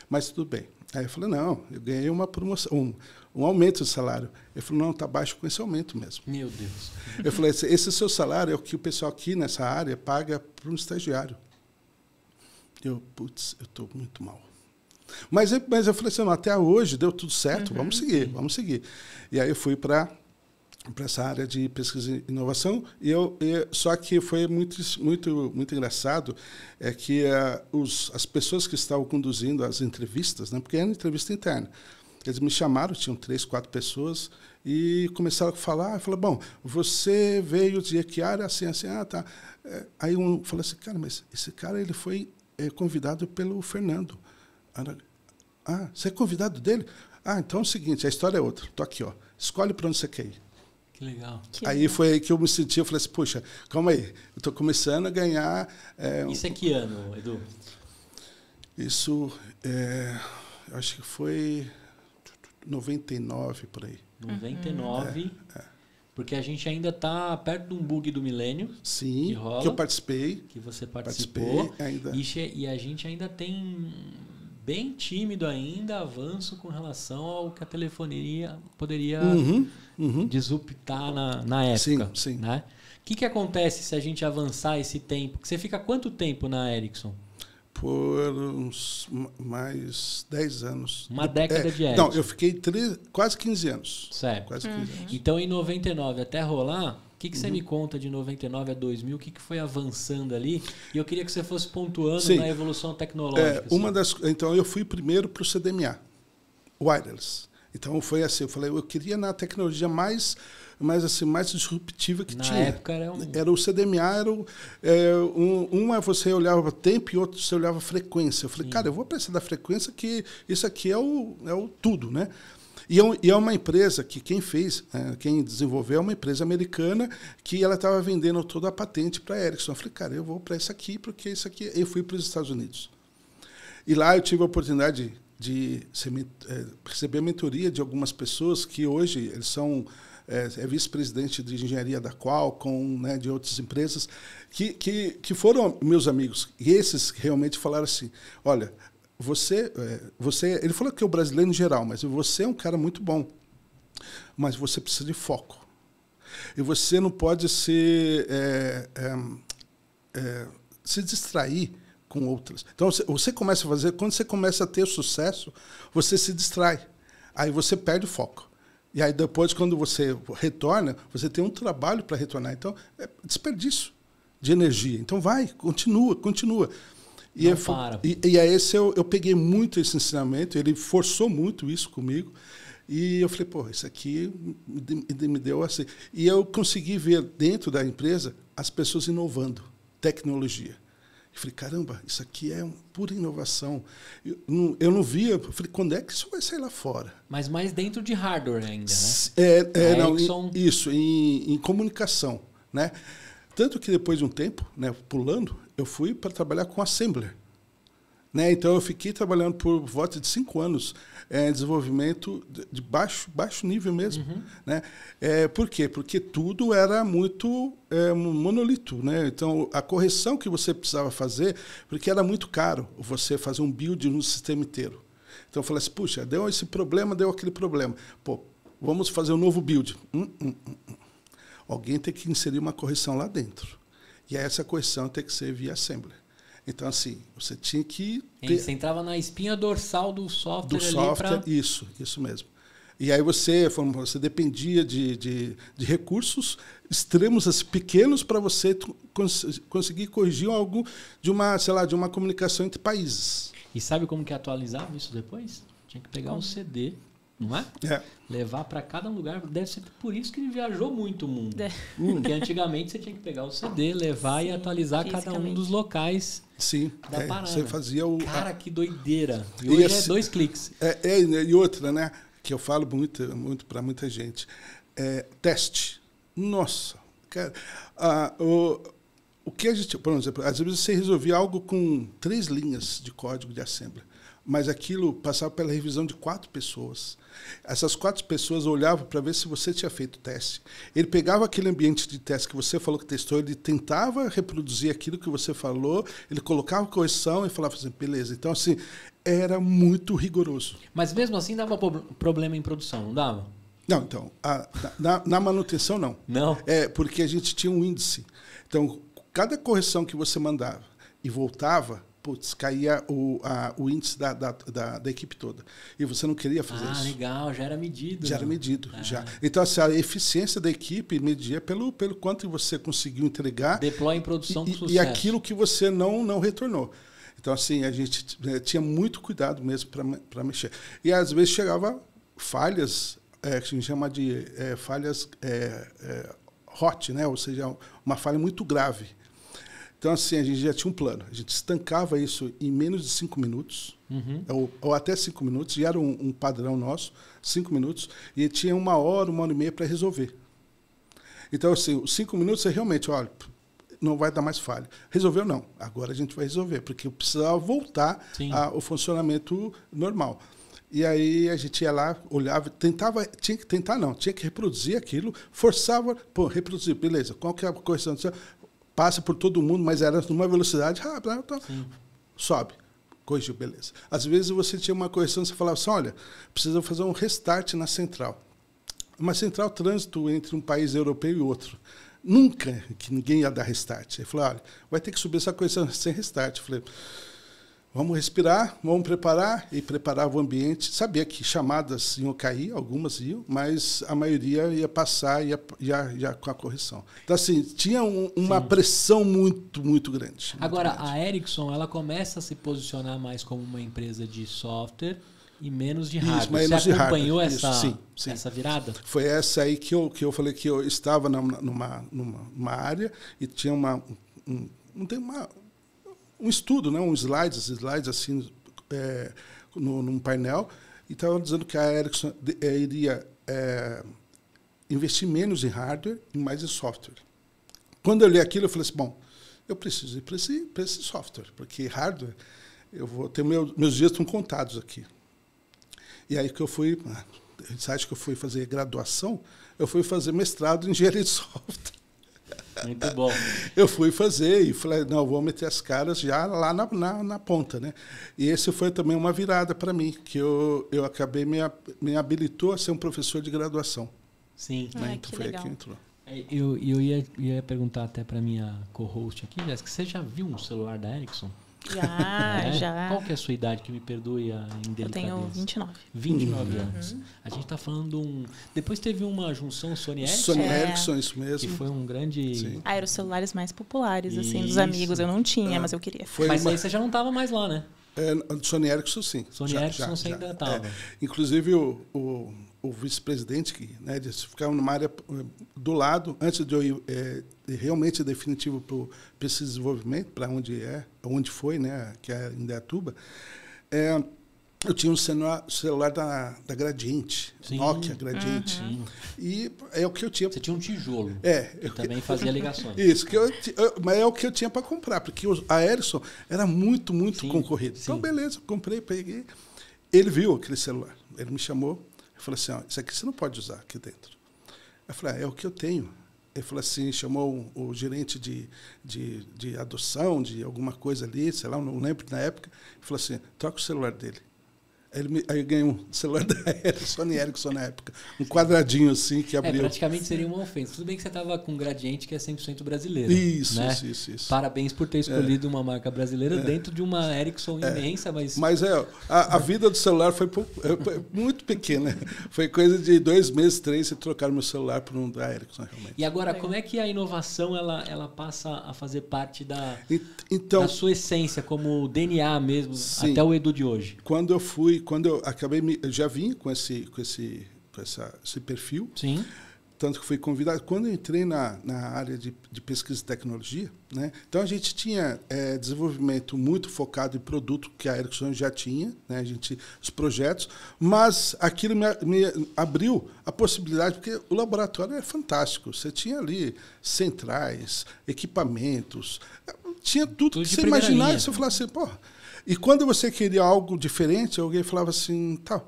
Mas tudo bem. Aí eu falei, não, eu ganhei uma promoção, um aumento de salário. Ele falou, não, está baixo com esse aumento mesmo. Meu Deus. Eu falei, esse seu salário é o que o pessoal aqui nessa área paga para um estagiário. Eu estou muito mal. Mas eu falei assim, não, até hoje deu tudo certo, vamos seguir. E aí eu fui para essa área de pesquisa e inovação, só que foi muito, muito, muito engraçado que as pessoas que estavam conduzindo as entrevistas, né, porque era entrevista interna, eles me chamaram, tinham 3, 4 pessoas, e começaram a falar, eu falei, bom, você veio de que área, assim, tá. Aí um falou assim, cara, mas esse cara ele foi convidado pelo Fernando. Você é convidado dele? Então é o seguinte, a história é outra. Estou aqui, ó. Escolhe para onde você quer ir. Que legal. Aí foi aí que eu me senti, eu falei assim, puxa, calma aí, eu estou começando a ganhar... Isso é que ano, Edu? Isso, eu acho que foi 99, por aí. 99. Porque a gente ainda está perto de um bug do milênio. Sim, que rola, que eu participei. Que você participou. Ainda. E a gente ainda tem, bem tímido ainda, avanço com relação ao que a telefonia poderia disruptar na época. Sim. Né? O que acontece se a gente avançar esse tempo? Você fica quanto tempo na Ericsson? Por uns mais 10 anos. Uma década de Ericsson. Não, eu fiquei quase 15 anos. Certo. Quase 15 anos. Então, em 99 até rolar, o que você me conta de 99 a 2000? O que foi avançando ali? E eu queria que você fosse pontuando na evolução tecnológica. Então, eu fui primeiro para o CDMA, wireless. Então, foi assim, eu falei, eu queria na tecnologia mais disruptiva que tinha. Na época era o CDMA, uma você olhava tempo e outro você olhava frequência. Eu falei, cara, eu vou precisar da frequência, que isso aqui é o tudo, né? E é uma empresa que quem desenvolveu é uma empresa americana que ela estava vendendo toda a patente para a Ericsson. Eu falei, cara, eu vou para isso aqui, porque isso aqui... Eu fui para os Estados Unidos. E lá eu tive a oportunidade de receber a mentoria de algumas pessoas que hoje eles são... vice-presidente de engenharia da Qualcomm, né, de outras empresas, que foram meus amigos. E esses realmente falaram assim, olha, você... Ele falou que é o brasileiro em geral, mas você é um cara muito bom, mas você precisa de foco. E você não pode se distrair com outras. Então, você começa a fazer... Quando você começa a ter sucesso, você se distrai. Aí você perde o foco. E aí depois, quando você retorna, você tem um trabalho para retornar. Então, é desperdício de energia. Então, continua. E aí eu peguei muito esse ensinamento, ele forçou muito isso comigo. E eu falei, pô, isso aqui me deu assim. E eu consegui ver dentro da empresa as pessoas inovando tecnologia. Eu falei, caramba, isso aqui é pura inovação. Eu não via, eu falei, quando é que isso vai sair lá fora? Mas mais dentro de hardware ainda, né? Isso, em comunicação, né? Tanto que depois de um tempo, né, pulando, eu fui para trabalhar com assembler. Né? Então, eu fiquei trabalhando por volta de 5 anos em desenvolvimento de baixo nível mesmo. Né? Por quê? Porque tudo era muito monolito. Né? Então, a correção que você precisava fazer, porque era muito caro você fazer um build no sistema inteiro. Então, eu falei assim, puxa, deu esse problema, deu aquele problema. Pô, vamos fazer um novo build. Alguém tem que inserir uma correção lá dentro. E essa correção tem que ser via assembler. Então, assim, você tinha que... Você entrava na espinha dorsal do software. Isso mesmo. E aí você dependia de recursos extremos, assim, pequenos, para você conseguir corrigir algo de uma comunicação entre países. E sabe como que atualizava isso depois? Tinha que pegar um CD, não é? Levar para cada lugar. Deve ser por isso que ele viajou muito o mundo. Porque antigamente você tinha que pegar o CD, levar e atualizar cada um dos locais. Sim, da parada. Você fazia Cara, que doideira. E hoje é 2 cliques. E outra, né? Que eu falo muito para muita gente. Teste. Nossa, cara. O que a gente... Por exemplo, às vezes você resolvia algo com 3 linhas de código de assembly, mas aquilo passava pela revisão de 4 pessoas. Essas 4 pessoas olhavam para ver se você tinha feito o teste. Ele pegava aquele ambiente de teste que você falou que testou, ele tentava reproduzir aquilo que você falou, ele colocava correção e falava assim, beleza. Então, assim, era muito rigoroso. Mas mesmo assim dava problema em produção, não dava? Não, então, na manutenção não. Não? Porque a gente tinha um índice. Então, cada correção que você mandava e voltava, caía o índice da equipe toda. E você não queria fazer isso. Legal, já era medido. Já era medido, já. Então, assim, a eficiência da equipe media pelo quanto você conseguiu entregar. Deploy em produção com sucesso. E aquilo que você não retornou. Então, assim, a gente tinha muito cuidado mesmo para mexer. E, às vezes, chegava falhas, que a gente chama de falhas hot, né? Ou seja, uma falha muito grave. Então, assim, a gente já tinha um plano. A gente estancava isso em menos de 5 minutos, ou até 5 minutos, e era um padrão nosso, 5 minutos, e tinha 1 hora, 1 hora e meia para resolver. Então, assim, os 5 minutos você realmente, olha, não vai dar mais falha. Resolveu? Não. Agora a gente vai resolver, porque precisava voltar ao funcionamento normal. E aí a gente ia lá, olhava, tinha que reproduzir aquilo, forçava, reproduzir, beleza, qual que é a correção? Passa por todo mundo, mas era numa velocidade rápida, sobe, corrigiu, beleza. Às vezes você tinha uma correção, você falava assim, olha, precisa fazer um restart na central. Uma central trânsito entre um país europeu e outro. Nunca que ninguém ia dar restart. Ele falou, olha, vai ter que subir essa correção sem restart. Eu falei, vamos respirar, vamos preparar, e preparava o ambiente. Sabia que chamadas iam cair, algumas iam, mas a maioria ia passar já com a correção. Então, assim, tinha uma pressão muito, muito grande. Agora, muito grande. a Ericsson, ela começa a se posicionar mais como uma empresa de software e menos de hardware. Você acompanhou essa virada? Foi essa aí que eu falei que eu estava numa área e tinha um estudo, né, slides assim, num painel, e estava dizendo que a Ericsson iria investir menos em hardware e mais em software. Quando eu li aquilo, eu falei assim, bom, eu preciso ir para esse software, porque hardware, eu vou ter meus dias estão contados aqui. E aí que eu fui, você acha que eu fui fazer graduação? Eu fui fazer mestrado em engenharia de software. Muito bom. Eu fui fazer e falei, não, vou meter as caras já lá na ponta, né? E esse foi também uma virada para mim, que eu acabei, me habilitou a ser um professor de graduação. Sim. Né? Então foi legal. aí que entrou. Eu ia perguntar até para minha co-host aqui, Jéssica, você já viu um celular da Ericsson? Já. Qual que é a sua idade, que me perdoe a indelicadeza? Eu tenho 29. 29 anos. A gente está falando Depois teve uma junção Sony-Ericsson. Sony-Ericsson, isso mesmo. Que foi um grande... Sim. Eram os celulares mais populares, assim, dos amigos. Eu não tinha, mas eu queria. Mas aí você já não estava mais lá, né? Sony-Ericsson, sim. Sony-Ericsson você ainda estava. Inclusive, o vice-presidente, que eles ficavam numa área do lado, antes de eu ir realmente definitivo para esse desenvolvimento, para onde foi, né, que é em Indaiatuba, eu tinha um celular da Gradiente, Nokia Gradiente. E é o que eu tinha. Você tinha um tijolo. Eu também fazia ligações. Isso, mas é o que eu tinha para comprar, porque a Ericsson era muito, muito concorrida. Então, beleza, comprei, peguei. Ele viu aquele celular, ele me chamou. Eu falei assim, isso aqui você não pode usar aqui dentro. Eu falei, é o que eu tenho. Ele falou assim, chamou o gerente de adoção, de alguma coisa ali, sei lá, não lembro na época. Ele falou assim, troca o celular dele. Aí eu ganhei um celular da Sony Ericsson na época. Um quadradinho assim que abriu. Praticamente seria uma ofensa. Tudo bem que você estava com um Gradiente que é 100% brasileiro. Isso, né? Isso. Parabéns por ter escolhido uma marca brasileira dentro de uma Ericsson imensa. Mas a vida do celular foi muito pequena. Foi coisa de 2 meses, 3, e trocaram meu celular por um da Ericsson, realmente. E agora, como é que a inovação ela passa a fazer parte da sua essência, como DNA mesmo, sim, até o Edu de hoje? Quando eu acabei, eu já vim com esse perfil. Sim. Tanto que fui convidado. Quando eu entrei na área de pesquisa e tecnologia, né, então a gente tinha desenvolvimento muito focado em produto que a Ericsson já tinha, né, os projetos, mas aquilo me abriu a possibilidade, porque o laboratório é fantástico. Você tinha ali centrais, equipamentos, tinha tudo que você imaginar e você falava assim, pô. E quando você queria algo diferente, alguém falava assim, tá,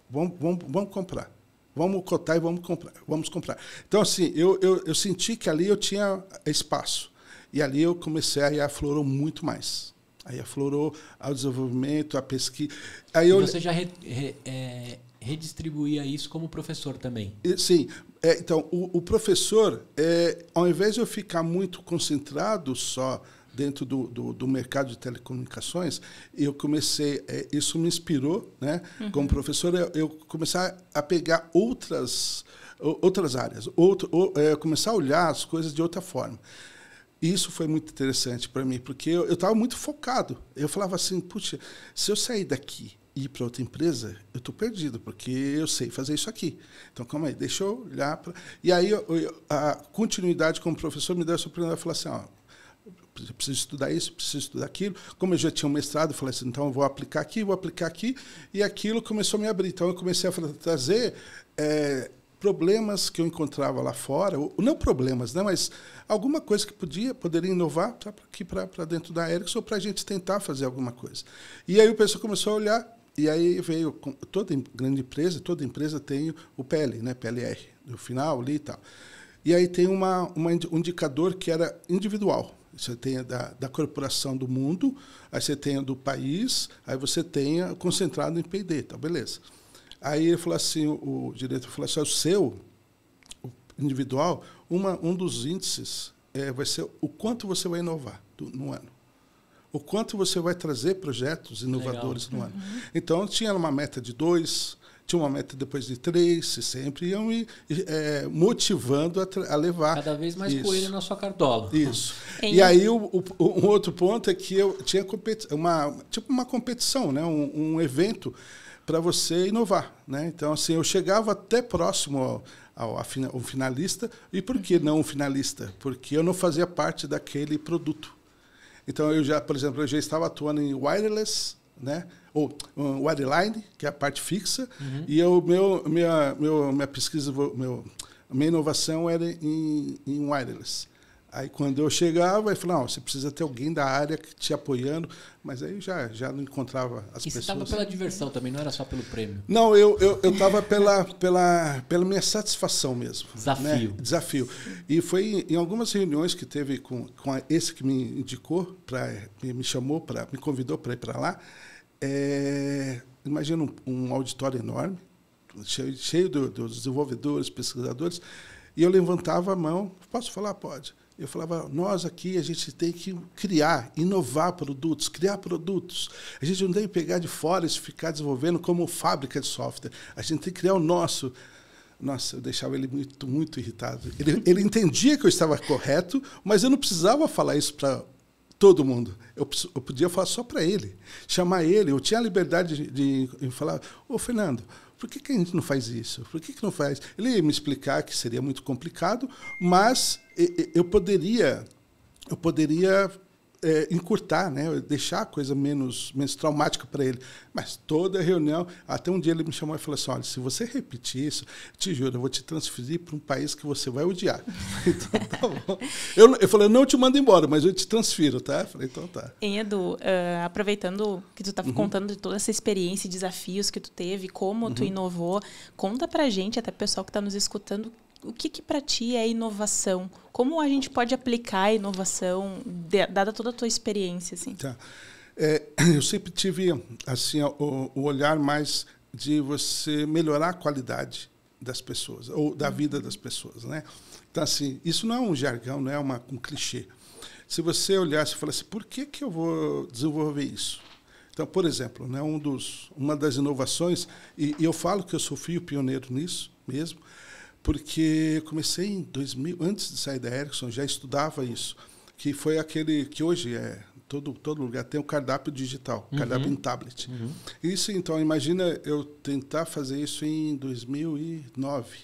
vamos comprar. Vamos cotar e vamos comprar. Então, assim, eu senti que ali eu tinha espaço. E ali eu comecei, aí aflorou muito mais. Aí aflorou ao desenvolvimento, a pesquisa. Aí você já redistribuía isso como professor também? Sim. Então, o professor, ao invés de eu ficar muito concentrado só dentro do mercado de telecomunicações, eu comecei, isso me inspirou, né? Como professor, eu comecei a pegar outras áreas, começar a olhar as coisas de outra forma. Isso foi muito interessante para mim, porque eu estava muito focado. Eu falava assim, puxa, se eu sair daqui e ir para outra empresa, eu estou perdido, porque eu sei fazer isso aqui. Então, calma aí, deixa eu olhar. E aí, a continuidade como professor me deu essa oportunidade de falar assim, preciso estudar isso, preciso estudar aquilo. Como eu já tinha um mestrado, eu falei assim, então eu vou aplicar aqui, e aquilo começou a me abrir. Então eu comecei a trazer problemas que eu encontrava lá fora, não problemas, né, mas alguma coisa que poderia inovar aqui para dentro da Ericsson, para a gente tentar fazer alguma coisa. E aí o pessoal começou a olhar, E aí veio, toda grande empresa, toda empresa tem o PL, né? PLR, no final ali e tal. E aí tem um indicador que era individual. Você tem da corporação do mundo, aí você tem a do país, aí você tem a concentrado em P&D, tá, beleza. Aí ele falou assim, o diretor falou assim, o seu individual, um dos índices vai ser o quanto você vai inovar no ano. O quanto você vai trazer projetos inovadores no ano. Então, tinha uma meta de 2, tinha uma meta depois de 3, sempre iam me motivando a levar. Cada vez mais coelho na sua cartola. Isso. E aí, um outro ponto é que eu tinha uma competição, né? Um evento para você inovar, né? Então, assim, eu chegava até próximo ao finalista. E por que não um finalista? Porque eu não fazia parte daquele produto. Então, por exemplo, eu já estava atuando em wireless, né? Ou wireline, que é a parte fixa, e minha pesquisa, minha inovação era em wireless. Aí, quando eu chegava, eu falava, você precisa ter alguém da área te apoiando, mas aí já não encontrava as pessoas. E você estava pela diversão também, não era só pelo prêmio? Não, eu estava pela minha satisfação mesmo. Desafio. Né? Desafio. E foi em algumas reuniões que teve com esse que me indicou, me chamou, me convidou para ir para lá. Imagina um auditório enorme, cheio dos desenvolvedores, pesquisadores, e eu levantava a mão, posso falar? Pode. Eu falava, nós aqui, a gente tem que inovar produtos, criar produtos. A gente não tem que pegar de fora e ficar desenvolvendo como fábrica de software. A gente tem que criar o nosso. Nossa, eu deixava ele muito, muito irritado. Ele entendia que eu estava correto, mas eu não precisava falar isso para todo mundo. Eu podia falar só para ele, chamar ele. Eu tinha a liberdade de falar, ô, Fernando, por que a gente não faz isso? Por que não faz? Ele ia me explicar que seria muito complicado, mas eu poderia encurtar, né? Deixar a coisa menos traumática para ele. Mas toda reunião, até um dia ele me chamou e falou assim, olha, se você repetir isso, te juro, eu vou te transferir para um país que você vai odiar. Então, tá bom. Eu falei, eu não te mando embora, mas eu te transfiro, tá? Eu falei, então tá. Hein, Edu, aproveitando que tu estava contando de toda essa experiência e desafios que tu teve, como tu inovou, conta pra gente, até o pessoal que está nos escutando, o que para ti é inovação? Como a gente pode aplicar a inovação, dada toda a tua experiência? Assim? Tá. Eu sempre tive assim, o olhar mais de você melhorar a qualidade das pessoas, ou da vida das pessoas. Né? Então, assim, isso não é um jargão, não é um clichê. Se você olhasse e falasse, por que eu vou desenvolver isso? Então, por exemplo, né, uma das inovações, e eu falo que eu fui o pioneiro nisso mesmo, porque eu comecei em 2000, antes de sair da Ericsson, já estudava isso, que foi aquele que hoje todo lugar tem o cardápio digital, cardápio em tablet. Isso, então, imagina eu tentar fazer isso em 2009.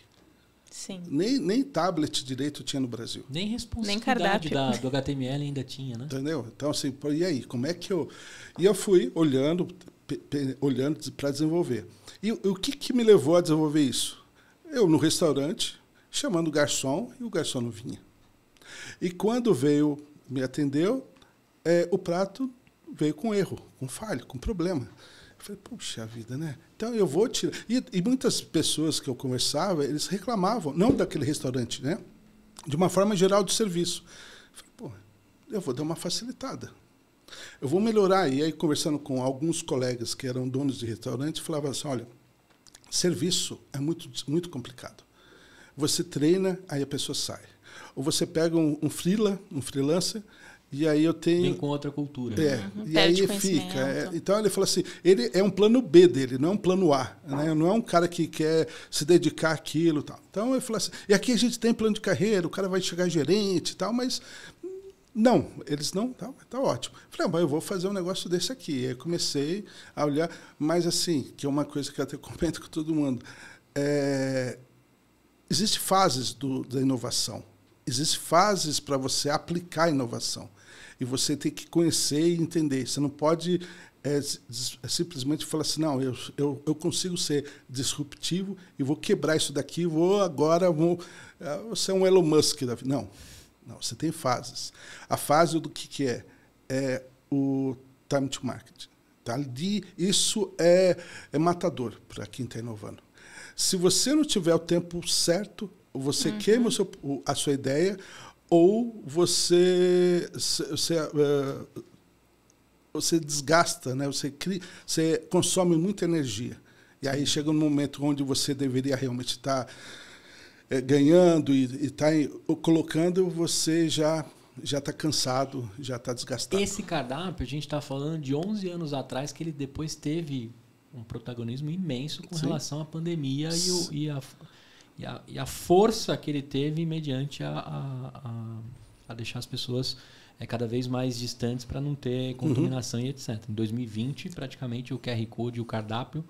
Sim. Nem tablet direito tinha no Brasil. Nem responsabilidade do HTML ainda tinha, né? Entendeu? Então, assim, e aí, como é que eu... E eu fui olhando para desenvolver. E o que me levou a desenvolver isso? Eu, no restaurante, chamando o garçom, e o garçom não vinha. E quando me atendeu, o prato veio com erro, com falha, com problema. Eu falei, puxa vida, né? Então, eu vou tirar... E muitas pessoas que eu conversava, eles reclamavam, não daquele restaurante, né? De uma forma geral do serviço. Eu falei, pô, eu vou dar uma facilitada. Eu vou melhorar. E aí, conversando com alguns colegas que eram donos de restaurante, falava assim, olha, serviço é muito, muito complicado. Você treina, aí a pessoa sai. Ou você pega um freelancer, e aí eu tenho... Vem com outra cultura. E aí fica. Então, ele falou assim, ele é um plano B dele, não é um plano A. Né? Não é um cara que quer se dedicar àquilo. Tal. Então, ele falou assim, e aqui a gente tem plano de carreira, o cara vai chegar gerente e tal, mas... Não, eles não, tá ótimo. Falei, mas eu vou fazer um negócio desse aqui. Aí comecei a olhar, mas assim, que é uma coisa que eu até comento com todo mundo. Existem fases da inovação. Existem fases para você aplicar a inovação. E você tem que conhecer e entender. Você não pode simplesmente falar assim, não, eu consigo ser disruptivo e vou quebrar isso daqui, você é um Elon Musk da vida. Não, você tem fases. A fase do que é o time to market. Tá? Isso é matador para quem está inovando. Se você não tiver o tempo certo, você queima a sua ideia, ou você desgasta, né? Você consome muita energia. E aí chega um momento onde você deveria realmente estar ganhando e estar colocando, você já está cansado, já está desgastado. Esse cardápio, a gente está falando de 11 anos atrás, que ele depois teve um protagonismo imenso com relação à pandemia e a força que ele teve mediante a deixar as pessoas cada vez mais distantes para não ter contaminação e etc. Em 2020, praticamente, o QR Code e o cardápio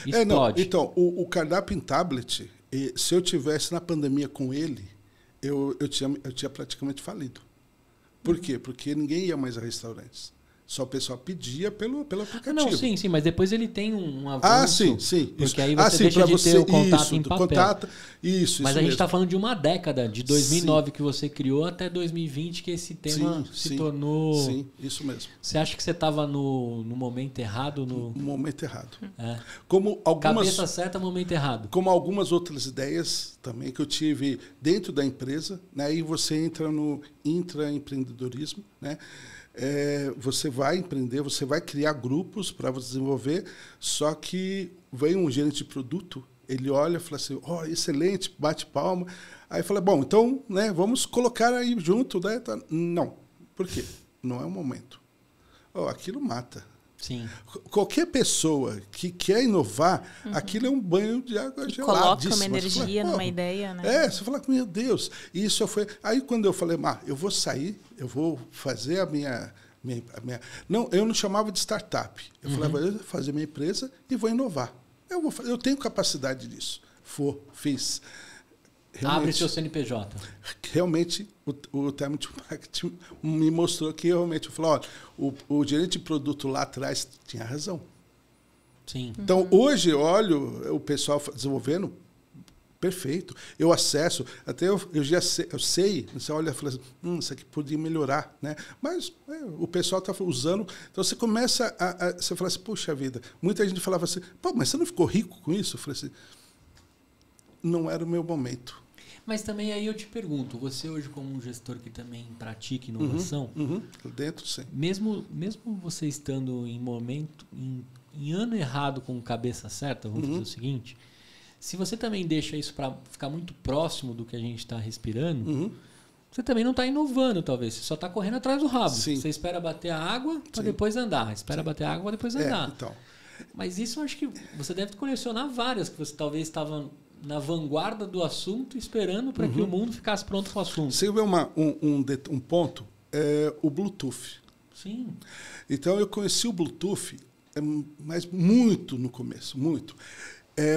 explode. Então, o cardápio em tablet, se eu tivesse na pandemia com ele, eu tinha praticamente falido. Por quê? Porque ninguém ia mais a restaurantes. Só o pessoal pedia pelo aplicativo. Não, sim, mas depois ele tem um avanço. Sim. Porque isso. Aí você deixa de ter o contato em papel. Mas a gente está falando de uma década, de 2009 que você criou até 2020 que esse tema se tornou... Sim, isso mesmo. Você acha que você estava no momento errado? No momento errado. Cabeça certa, momento errado. Como algumas outras ideias também que eu tive dentro da empresa, né? Aí você entra no intraempreendedorismo, né? Você vai empreender, você vai criar grupos para você desenvolver, só que vem um gerente de produto, ele olha e fala assim, excelente, bate palma. Aí fala, bom, então, né, vamos colocar aí junto. Né? Não. Por quê? Não é o momento. Aquilo mata. Sim. Qualquer pessoa que quer inovar, aquilo é um banho de água gelada. Coloca uma energia numa ideia, né? Você fala, meu Deus, isso foi... Aí quando eu falei, eu vou sair, eu vou fazer a minha... Não, eu não chamava de startup. Eu falava, eu vou fazer minha empresa e vou inovar. Eu tenho capacidade disso. Fiz. Realmente, abre seu CNPJ. Realmente, o Time to Market me mostrou que realmente, eu falei, o gerente de produto lá atrás tinha razão. Sim. Então, hoje, eu olho o pessoal desenvolvendo, perfeito. Eu acesso, até eu sei, você olha e fala assim, isso aqui podia melhorar. Né? Mas o pessoal está usando. Então, você começa você fala assim, puxa vida. Muita gente falava assim, mas você não ficou rico com isso? Eu falei assim, não era o meu momento. Mas também aí eu te pergunto, você hoje como um gestor que também pratica inovação, dentro sim. Mesmo você estando em ano errado com cabeça certa, vamos fazer o seguinte, se você também deixa isso para ficar muito próximo do que a gente está respirando, você também não está inovando, talvez. Você só está correndo atrás do rabo. Sim. Você espera bater a água para depois andar. Espera bater a água para depois andar. Então. Mas isso eu acho que você deve colecionar várias, que você talvez estava na vanguarda do assunto, esperando para que o mundo ficasse pronto para o assunto. Você vê um ponto, o Bluetooth. Sim. Então, eu conheci o Bluetooth, mas muito no começo, muito.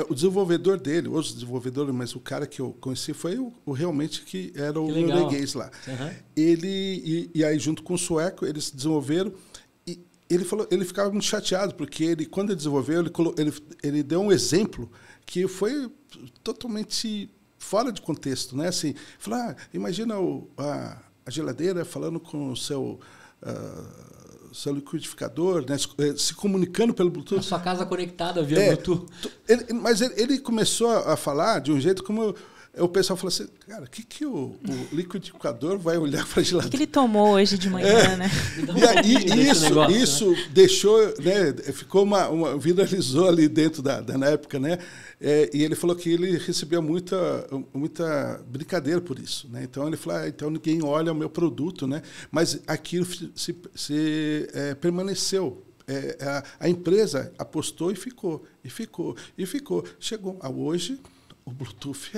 O desenvolvedor dele, os desenvolvedores, mas o cara que eu conheci foi realmente que era o norueguês lá. Ele, e aí, junto com o sueco, eles desenvolveram. E ele ficava muito chateado, porque quando ele desenvolveu, ele deu um exemplo que foi totalmente fora de contexto, né? Assim, falar, imagina a geladeira falando com o seu liquidificador, né? Se comunicando pelo Bluetooth. A sua casa conectada via Bluetooth. Mas ele começou a falar de um jeito como o pessoal falou assim, cara, o que o liquidificador vai olhar para a geladeira? O que ele tomou hoje de manhã, né? E isso deixou, né? Ficou viralizou ali dentro na época, né? E ele falou que ele recebia muita brincadeira por isso, né? Então ele falou, então ninguém olha o meu produto, né? Mas aquilo permaneceu. A empresa apostou e ficou. Chegou a hoje. O Bluetooth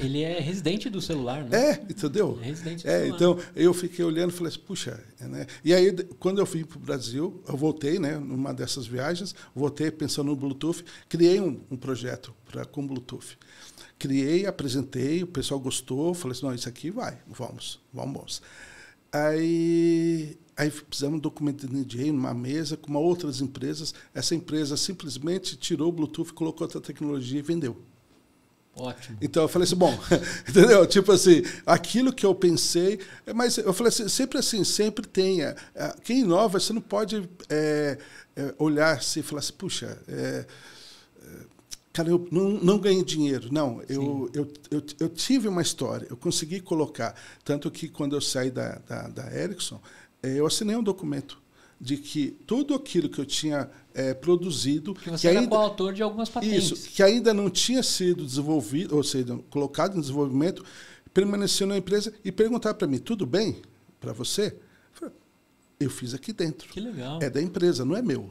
ele é residente do celular, né? Entendeu? É residente do celular. Então, eu fiquei olhando e falei assim, puxa, né? E aí, quando eu vim para o Brasil, eu voltei, né? Numa dessas viagens, voltei pensando no Bluetooth, criei um projeto com Bluetooth. Criei, apresentei, o pessoal gostou, falei assim, não, isso aqui vamos. Aí fizemos um documento de NDA numa mesa com outras empresas. Essa empresa simplesmente tirou o Bluetooth, colocou outra tecnologia e vendeu. Ótimo. Então eu falei assim, bom, entendeu? Tipo assim, aquilo que eu pensei, mas eu falei assim, sempre tenha. Quem inova, você não pode olhar assim e falar assim, puxa, cara, eu não ganhei dinheiro. Não, eu tive uma história, eu consegui colocar. Tanto que, quando eu saí da Ericsson, eu assinei um documento de que tudo aquilo que eu tinha produzido... Que você era coautor de algumas patentes. Isso, que ainda não tinha sido desenvolvido, ou seja, colocado em desenvolvimento, permaneceu na empresa e perguntar para mim, tudo bem para você? Eu fiz aqui dentro. Que legal. É da empresa, não é meu.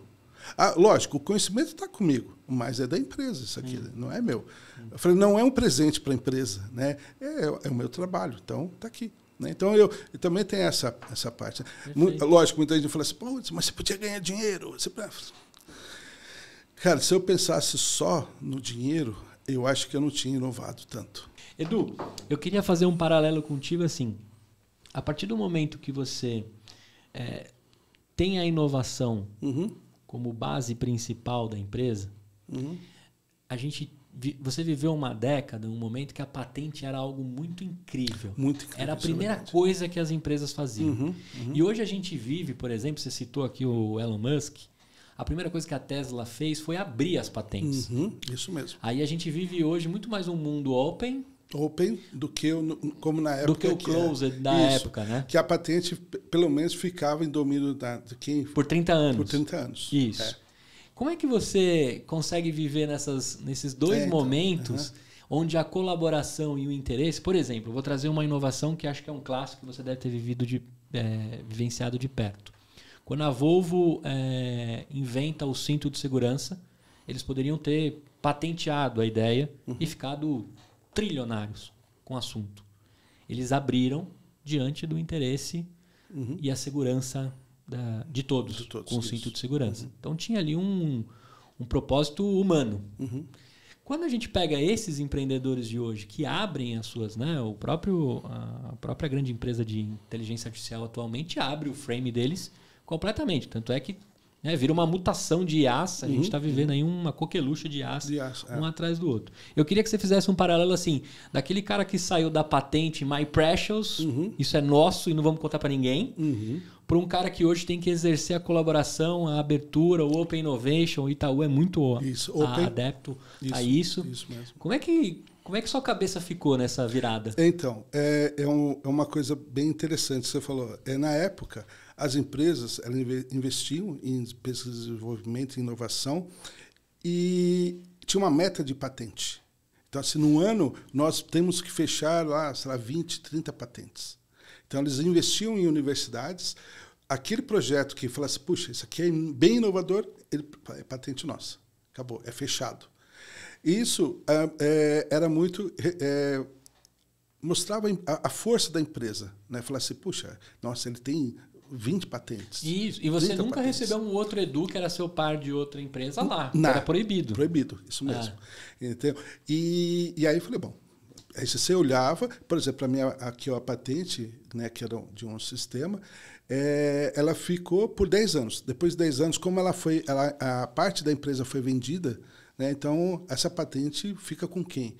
Lógico, o conhecimento está comigo, mas é da empresa isso aqui, não é meu. Eu falei, não é um presente para a empresa, né? É o meu trabalho, então está aqui. Né? Então, eu também tenho essa parte. Lógico, muita gente fala assim, pô, mas você podia ganhar dinheiro. Cara, se eu pensasse só no dinheiro, eu acho que eu não tinha inovado tanto. Edu, eu queria fazer um paralelo contigo assim. A partir do momento que você tem a inovação como base principal da empresa, você viveu uma década, um momento que a patente era algo muito incrível. Muito incrível. Era a primeira coisa que as empresas faziam. E hoje a gente vive, por exemplo, você citou aqui o Elon Musk, a primeira coisa que a Tesla fez foi abrir as patentes. Isso mesmo. Aí a gente vive hoje muito mais um mundo open do que como na época. Do que o closed da época, né? Que a patente, pelo menos, ficava em domínio de quem... Por 30 anos. Por 30 anos. Isso. Como é que você consegue viver nesses dois momentos onde a colaboração e o interesse... Por exemplo, eu vou trazer uma inovação que acho que é um clássico que você deve ter vivenciado de perto. Quando a Volvo inventa o cinto de segurança, eles poderiam ter patenteado a ideia e ficado trilionários com o assunto. Eles abriram diante do interesse e a segurança de todos com o cinto de segurança. Então tinha ali um propósito humano. Quando a gente pega esses empreendedores de hoje que abrem as suas... Né, a própria grande empresa de inteligência artificial atualmente abre o frame deles completamente. Tanto é que vira uma mutação de IAs. A gente está vivendo aí uma coqueluche de IAs, um atrás do outro. Eu queria que você fizesse um paralelo assim, daquele cara que saiu da patente My Precious, isso é nosso e não vamos contar para ninguém, para um cara que hoje tem que exercer a colaboração, a abertura, o Open Innovation. O Itaú é muito adepto a isso. Isso mesmo. Como é que sua cabeça ficou nessa virada? Então, é uma coisa bem interessante que você falou. Na época, as empresas elas investiam em pesquisa e desenvolvimento e inovação e tinha uma meta de patente. Então, assim, no ano, nós temos que fechar lá, sei lá, 20, 30 patentes. Então, eles investiam em universidades. Aquele projeto que falasse, puxa, isso aqui é bem inovador, é patente nossa. Acabou, é fechado. Isso era muito... mostrava a força da empresa. Né? Falasse assim, puxa, nossa, ele tem 20 patentes. Isso, e você nunca recebeu um outro Edu que era seu par de outra empresa lá. Era proibido. Proibido, isso mesmo. Entendeu? E aí eu falei, bom, aí se você olhava, por exemplo, para mim aqui a patente, né, que era de um sistema, ela ficou por 10 anos. Depois de 10 anos, como a parte da empresa foi vendida, né, então essa patente fica com quem?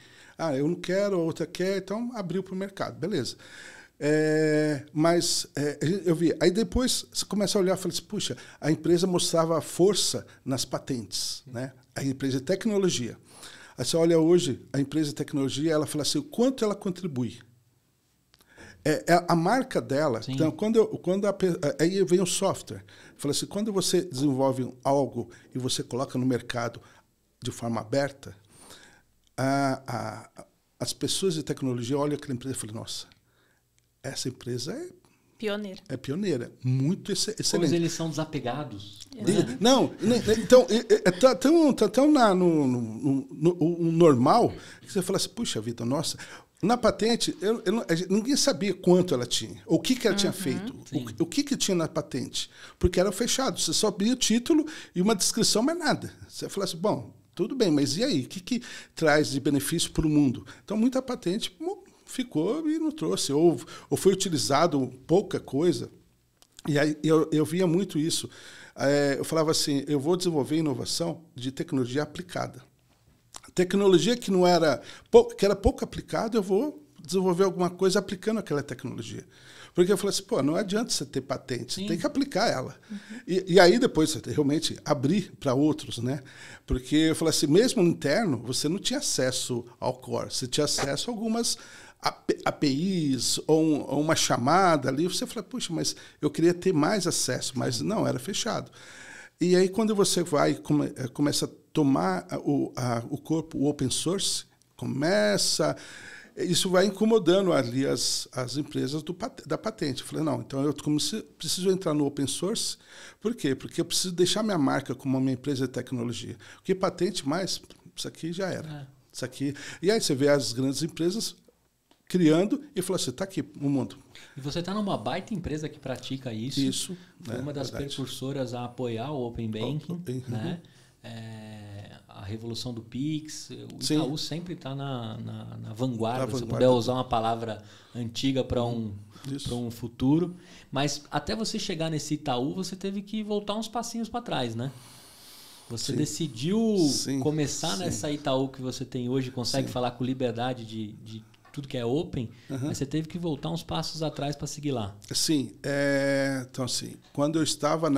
Eu não quero, a outra quer, então abriu para o mercado, beleza. Mas eu vi. Aí depois você começa a olhar e fala assim, puxa, a empresa mostrava força nas patentes, né? A empresa de tecnologia. Aí você olha hoje, a empresa de tecnologia, ela fala assim, o quanto ela contribui. A marca dela. Sim. Então, aí vem o software. Fala assim, quando você desenvolve algo e você coloca no mercado de forma aberta, as pessoas de tecnologia olham aquela empresa e falam, nossa, essa empresa pioneira. É pioneira, muito excelente. Pois eles são desapegados. Não, então, tá tão no normal que você fala assim, puxa vida, nossa, na patente, ninguém sabia quanto ela tinha, o que ela tinha feito, o que tinha na patente, porque era fechado, você só abria o título e uma descrição, mais nada. Você fala assim, bom, tudo bem, mas e aí? O que traz de benefício para o mundo? Então, muita patente ficou e não trouxe, ou foi utilizado pouca coisa. E aí eu via muito isso. Eu falava assim, eu vou desenvolver inovação de tecnologia aplicada. Tecnologia que era pouco aplicada, eu vou desenvolver alguma coisa aplicando aquela tecnologia. Porque eu falei assim, pô, não adianta você ter patente, você tem que aplicar ela. E aí depois você realmente abrir para outros, né? Porque eu falei assim, mesmo no interno, você não tinha acesso ao core, você tinha acesso a algumas APIs ou uma chamada ali. Você fala, puxa, mas eu queria ter mais acesso, mas não, era fechado. E aí quando você vai começa a tomar o corpo, o open source, isso vai incomodando ali as empresas da patente. Eu falei, não, então eu preciso entrar no open source. Por quê? Porque eu preciso deixar minha marca como uma empresa de tecnologia. Porque patente mais, isso aqui já era. Isso aqui. E aí você vê as grandes empresas criando e falou assim, está aqui o mundo. E você está numa baita empresa que pratica isso. Isso. Foi uma das precursoras a apoiar o Open Banking, né? A revolução do Pix. O Itaú sempre está na vanguarda, se puder usar uma palavra antiga para um futuro. Mas até você chegar nesse Itaú, você teve que voltar uns passinhos para trás, né? Você decidiu começar nessa Itaú que você tem hoje, consegue falar com liberdade de tudo que é open, mas você teve que voltar uns passos atrás para seguir lá. Sim. Então, assim, quando eu estava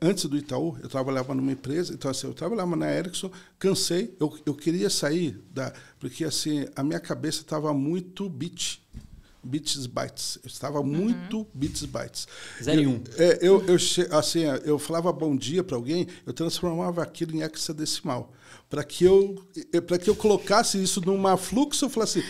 antes do Itaú, eu trabalhava numa empresa, então assim, eu trabalhava na Ericsson, cansei, eu queria sair porque assim, a minha cabeça estava muito bits bytes. Eu estava muito bits bytes. 0 e 1. Eu falava bom dia para alguém, eu transformava aquilo em hexadecimal. Para que eu colocasse isso numa fluxo, eu falasse,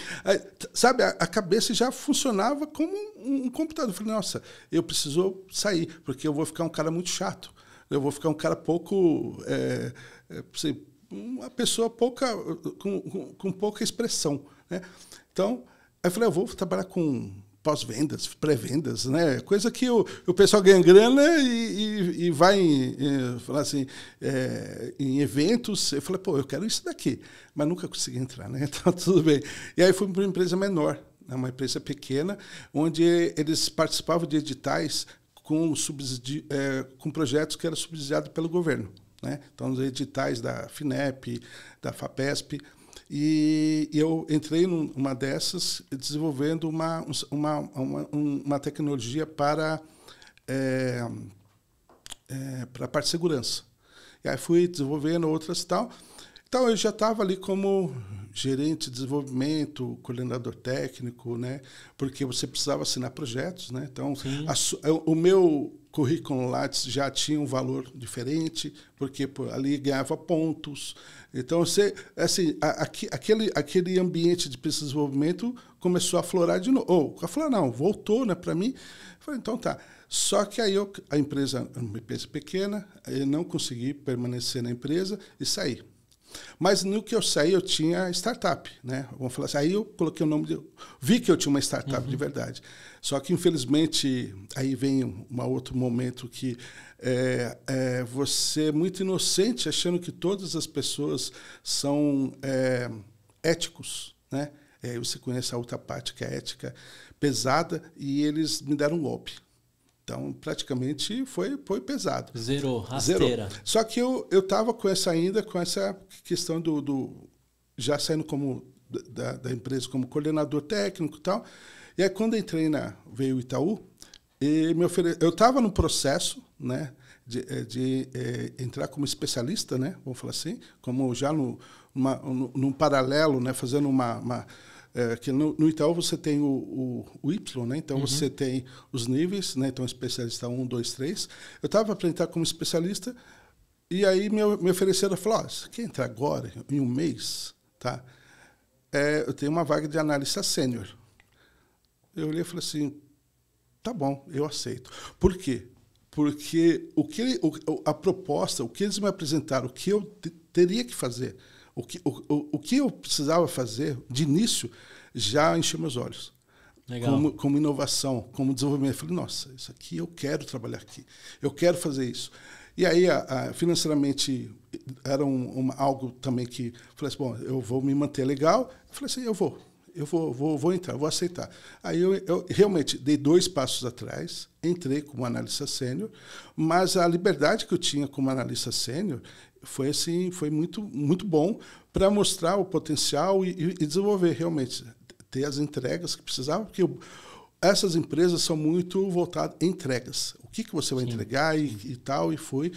sabe, a cabeça já funcionava como um computador. Eu falei, nossa, eu preciso sair, porque eu vou ficar um cara muito chato. Eu vou ficar um cara pouco... uma pessoa com pouca expressão, né? Então, aí eu falei, eu vou trabalhar com pós-vendas, pré-vendas, né? Coisa que o pessoal ganha grana e vai em eventos. Eu falei, pô, eu quero isso daqui, mas nunca consegui entrar, né? Então, tudo bem. E aí fui para uma empresa menor, né? Uma empresa pequena, onde eles participavam de editais com projetos que eram subsidiados pelo governo, né? Então, os editais da FINEP, da FAPESP. E eu entrei numa dessas desenvolvendo uma tecnologia para a parte de segurança. E aí fui desenvolvendo outras e tal. Então, eu já estava ali como gerente de desenvolvimento, coordenador técnico, né? Porque você precisava assinar projetos, né? Então, o meu currículo lá já tinha um valor diferente, porque ali ganhava pontos. Então, aquele ambiente de pesquisa e desenvolvimento começou a aflorar de novo. Voltou, né, para mim. Eu falei, então tá. Só que aí a empresa, uma empresa pequena, eu não consegui permanecer na empresa e saí. Mas no que eu saí, eu tinha startup, né? Vamos falar assim, aí eu coloquei o nome vi que eu tinha uma startup de verdade. Só que, infelizmente, aí vem um outro momento que você é muito inocente, achando que todas as pessoas são éticos, né? Você conhece a outra parte, que é a ética pesada, e eles me deram um golpe. Então, praticamente, foi pesado. Zerou, rasteira. Só que eu estava com essa questão já saindo da empresa como coordenador técnico e tal. E aí, quando entrei veio o Itaú, eu estava no processo, né, de entrar como especialista, né, vamos falar assim, como já num paralelo, né, fazendo que no Itaú você tem o Y, né? Então você tem os níveis, né? Então especialista 1, 2, 3. Eu estava para entrar como especialista e aí me ofereceram, falaram, você quer entrar agora, em um mês? Tá? Eu tenho uma vaga de analista sênior. Eu olhei e falei assim, tá bom, eu aceito. Por quê? Porque a proposta, o que eles me apresentaram, o que eu teria que fazer, o que eu precisava fazer de início já encheu meus olhos. Legal. Como inovação, como desenvolvimento. Eu falei, nossa, isso aqui eu quero trabalhar aqui. Eu quero fazer isso. E aí, financeiramente, era algo também que... Eu falei assim, bom, eu vou me manter legal. Eu falei assim, eu vou entrar, vou aceitar. Aí eu realmente dei 2 passos atrás, entrei como analista sênior, mas a liberdade que eu tinha como analista sênior foi muito, muito bom para mostrar o potencial e desenvolver realmente. ter as entregas que precisava, porque essas empresas são muito voltadas em entregas. O que você vai entregar e tal, e foi.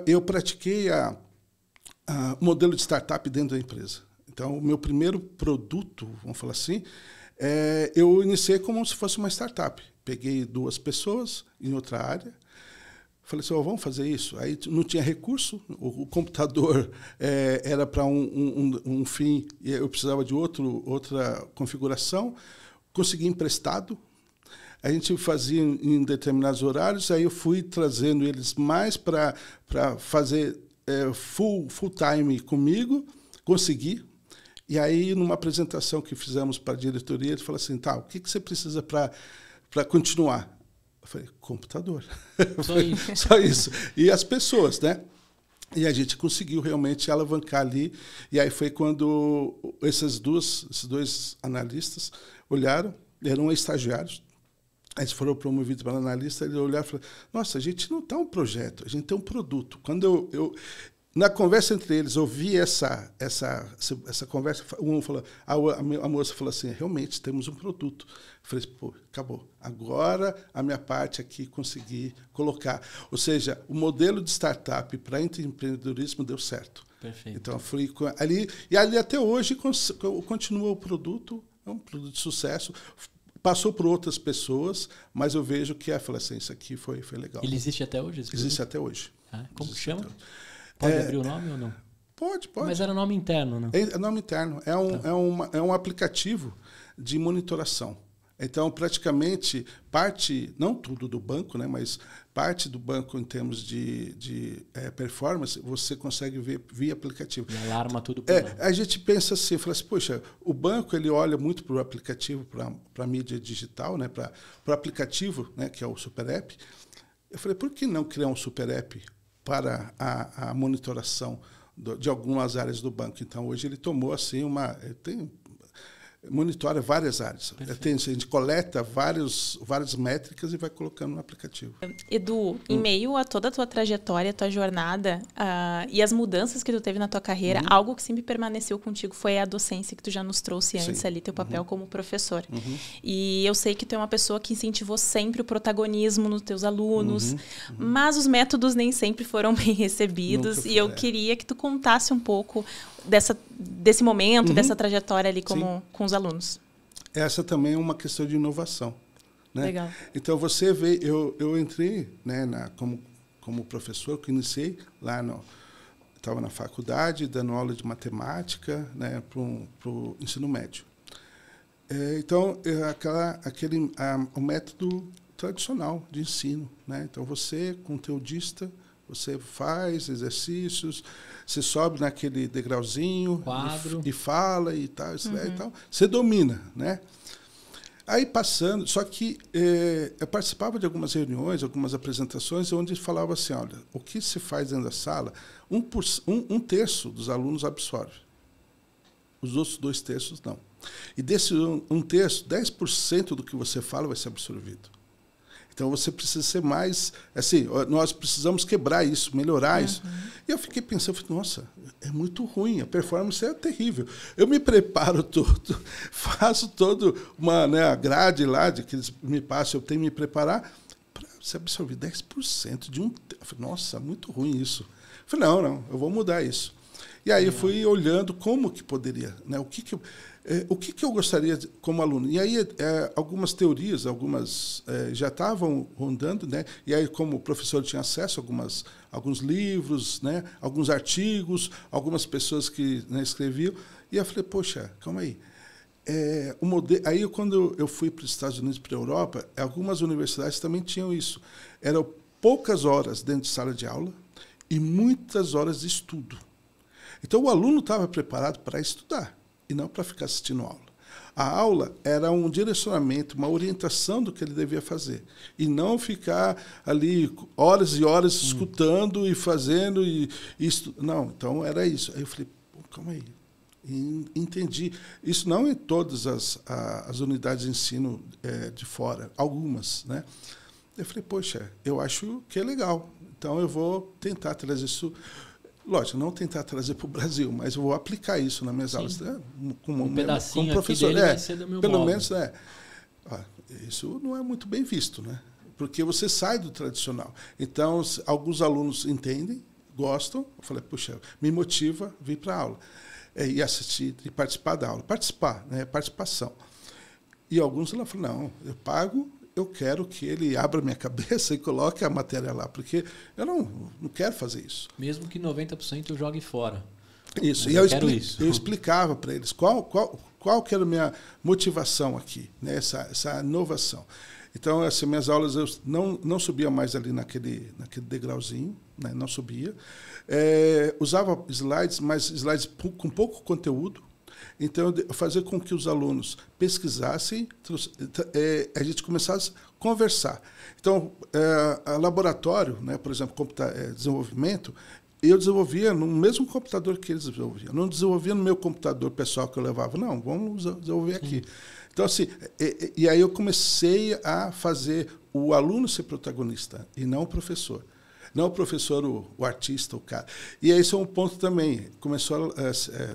Eu pratiquei o modelo de startup dentro da empresa. Então, o meu primeiro produto, vamos falar assim, eu iniciei como se fosse uma startup. Peguei 2 pessoas em outra área, falei assim, vamos fazer isso. Aí não tinha recurso, o computador era para um fim, e eu precisava de outra configuração, consegui emprestado. A gente fazia em determinados horários, aí eu fui trazendo eles mais para fazer full time comigo, consegui. E aí, numa apresentação que fizemos para a diretoria, ele falou assim, o que você precisa para continuar? Eu falei, computador. Só isso. Só isso. E as pessoas, né? E a gente conseguiu realmente alavancar ali. E aí foi quando esses 2 analistas olharam, eram estagiários, eles foram promovidos para analista, eles olharam e falaram, nossa, a gente não tem um projeto, a gente tem um produto. Quando eu na conversa entre eles, eu vi essa conversa, a moça falou assim, realmente, temos um produto. Eu falei, pô, acabou. Agora, a minha parte aqui, consegui colocar. Ou seja, o modelo de startup para empreendedorismo deu certo. Perfeito. Então, fui ali, e ali até hoje continua o produto, é um produto de sucesso. Passou por outras pessoas, mas eu vejo que falei assim, isso aqui foi legal. Ele existe até hoje? Existe até hoje. Como chama? Pode abrir o nome ou não? Pode. Mas era nome interno, né? É nome interno. É um aplicativo de monitoração. Então, praticamente, parte, não tudo do banco, né, mas parte do banco em termos de performance, você consegue ver via aplicativo. E alarma tudo por lá. A gente pensa assim, fala assim, poxa, o banco ele olha muito para o aplicativo, para a mídia digital, né, para o aplicativo, né, que é o Super App. Eu falei, por que não criar um Super App para a monitoração de algumas áreas do banco? Então, hoje ele tomou assim monitora várias áreas. A gente coleta várias métricas e vai colocando no aplicativo. Edu, em meio a toda a tua trajetória, a tua jornada e as mudanças que tu teve na tua carreira, algo que sempre permaneceu contigo foi a docência que tu já nos trouxe antes ali, teu papel como professor. E eu sei que tu é uma pessoa que incentivou sempre o protagonismo nos teus alunos, mas os métodos nem sempre foram bem recebidos. E eu queria que tu contasse um pouco desse momento, dessa trajetória ali com os alunos. Essa também é uma questão de inovação, né? Legal. Então, você vê, eu entrei, né, como professor, que iniciei lá estava na faculdade, dando aula de matemática, né, para o ensino médio. Então, o método tradicional de ensino, né? Então, você, conteudista, você faz exercícios, você sobe naquele degrauzinho e fala e tal, e tal. Você domina, né? Aí passando, só que eu participava de algumas reuniões, algumas apresentações, onde falava assim, olha, o que se faz dentro da sala, um terço dos alunos absorve. Os outros 2 terços não. E desse 1 terço, 10% do que você fala vai ser absorvido. Então, você precisa ser mais... Assim, nós precisamos quebrar isso, melhorar isso. E eu fiquei pensando, nossa, é muito ruim, a performance é terrível. Eu me preparo todo, faço toda a grade lá, de que eles me passam, eu tenho que me preparar para se absorver 10% de um... Eu falei, nossa, muito ruim isso. Eu falei, não, eu vou mudar isso. E aí eu fui olhando como que poderia, né? O que eu gostaria como aluno. E aí algumas teorias, já estavam rondando, né? E aí, como o professor tinha acesso a alguns livros, né? Alguns artigos, algumas pessoas que, né, escreviam, e eu falei, poxa, calma aí. Aí, quando eu fui para os Estados Unidos e para a Europa, algumas universidades também tinham isso. Eram poucas horas dentro de sala de aula e muitas horas de estudo. Então, o aluno estava preparado para estudar e não para ficar assistindo aula. A aula era um direcionamento, uma orientação do que ele devia fazer. E não ficar ali horas e horas escutando e fazendo. Não, então era isso. Aí eu falei, calma aí. Entendi. Isso não em todas as unidades de ensino de fora, algumas, né? Eu falei, poxa, eu acho que é legal. Então eu vou tentar trazer isso. Lógico, não tentar trazer para o Brasil, mas eu vou aplicar isso nas minhas aulas. Né? Um pedacinho como professor, aqui dele vai ser do meu pelo modo. menos, isso não é muito bem visto, né? Porque você sai do tradicional. Então, alguns alunos entendem, gostam. Eu falei, puxa, me motiva a vir para a aula. E assistir e participar da aula. Participar, né? Participação. E alguns lá falaram, não, eu pago, eu quero que ele abra minha cabeça e coloque a matéria lá, porque eu não quero fazer isso. Mesmo que 90% eu jogue fora. Isso. Mas eu explicava para eles qual que era a minha motivação aqui, né? essa inovação. Então, assim, minhas aulas eu não subia mais ali naquele degrauzinho, né? Não subia. Usava slides, mas slides com pouco conteúdo. Então, eu fazia com que os alunos pesquisassem, a gente começasse a conversar. Então, laboratório, né, por exemplo, desenvolvimento, eu desenvolvia no mesmo computador que eles desenvolviam. Eu não desenvolvia no meu computador pessoal que eu levava. Não, vamos desenvolver aqui. Então, assim, e aí eu comecei a fazer o aluno ser protagonista e não o professor. Não o professor, o artista, o cara. E esse é um ponto também. Começou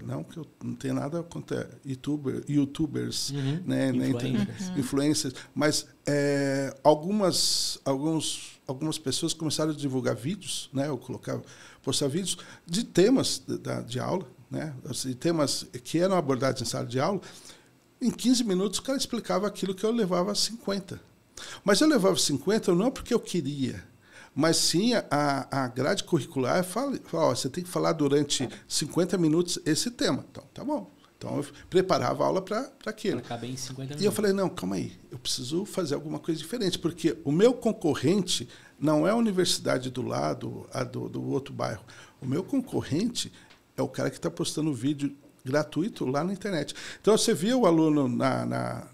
não que eu não tenho nada contra youtubers, né, influencers, mas algumas pessoas começaram a divulgar vídeos, né, postar vídeos de temas de aula, né, assim, temas que eram abordados em sala de aula. Em 15 minutos o cara explicava aquilo que eu levava 50. Mas eu levava 50 não porque eu queria, mas sim a grade curricular fala, você tem que falar durante 50 minutos esse tema. Então, tá bom. Então, eu preparava a aula para aquilo. Para caber em 50 minutos. E eu falei, não, calma aí, eu preciso fazer alguma coisa diferente, porque o meu concorrente não é a universidade do lado, do outro bairro. O meu concorrente é o cara que está postando vídeo gratuito lá na internet. Então, você via o aluno na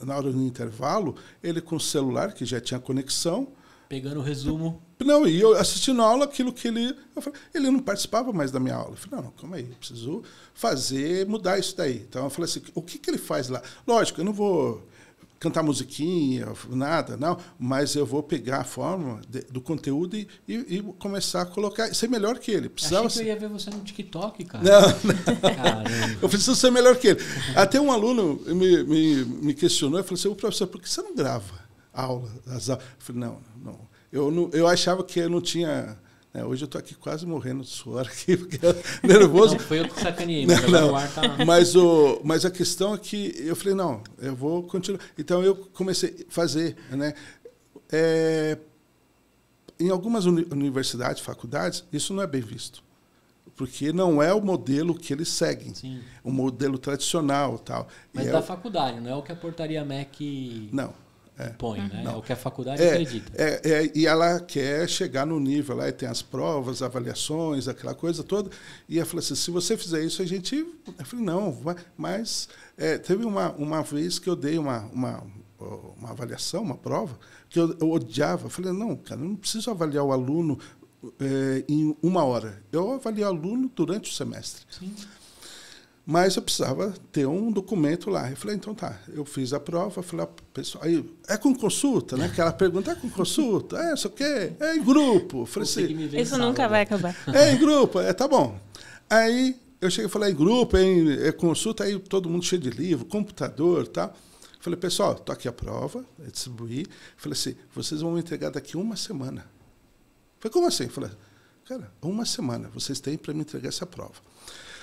hora do intervalo, ele com o celular, que já tinha conexão, pegando o resumo. Não, e eu assistindo a aula, aquilo que ele não participava mais da minha aula. Eu falei, não, calma aí, eu preciso mudar isso daí. Então, eu falei assim, o que ele faz lá? Lógico, eu não vou cantar musiquinha, nada, não, mas eu vou pegar a forma do conteúdo e começar a colocar, ser melhor que ele. Achei que eu ia ver você no TikTok, cara. Não. Eu preciso ser melhor que ele. Até um aluno me questionou, eu falei assim, professor, por que você não grava aula? Eu falei, não. Eu achava que eu não tinha... Né, hoje eu estou aqui quase morrendo de suor aqui, porque eu nervoso. Não, foi eu que sacaneei, mas não. O ar tá... Mas a questão é que eu falei, não, eu vou continuar. Então eu comecei a fazer, né? Em algumas universidades, faculdades, isso não é bem visto. Porque não é o modelo que eles seguem. Sim. O modelo tradicional. Tal. Mas da faculdade, não é o que a portaria MEC... Não. Põe, né? É o que a faculdade acredita. E ela quer chegar no nível lá, e tem as provas, avaliações, aquela coisa toda. E ela falou assim, se você fizer isso, a gente... Eu falei, não, mas teve uma vez que eu dei uma avaliação, uma prova, que eu odiava. Eu falei, não, cara, eu não preciso avaliar o aluno em 1 hora. Eu avalio o aluno durante o semestre. Sim. Mas eu precisava ter um documento lá. Eu falei, então tá. Eu fiz a prova, falei, pessoal, aí, é com consulta, né? Aquela pergunta, é com consulta? Isso o quê? É em grupo. Eu falei assim, isso nunca vai acabar. É em grupo, tá bom. Aí eu cheguei e falei, em grupo, é consulta, aí todo mundo cheio de livro, computador e tal. Eu falei, pessoal, tô aqui a prova, eu distribuí. Eu falei assim, vocês vão me entregar daqui 1 semana. Eu falei, como assim? Eu falei, cara, 1 semana vocês têm para me entregar essa prova.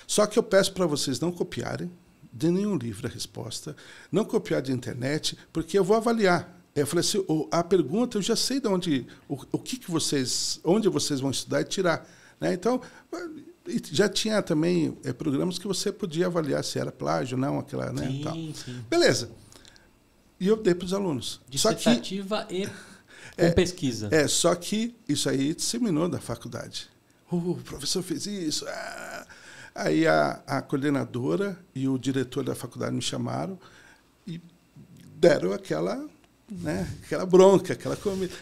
Só que eu peço para vocês não copiarem de nenhum livro a resposta, não copiar de internet, porque eu vou avaliar. Eu falei assim, a pergunta eu já sei de onde, onde vocês vão estudar e tirar. Né? Então, já tinha também programas que você podia avaliar se era plágio ou não, aquela, né? Sim, tal. sim. Beleza. E eu dei para os alunos. Dissertativa e com pesquisa. Só que isso aí disseminou da faculdade. O professor fez isso. Aí a coordenadora e o diretor da faculdade me chamaram e deram aquela bronca, aquela comida.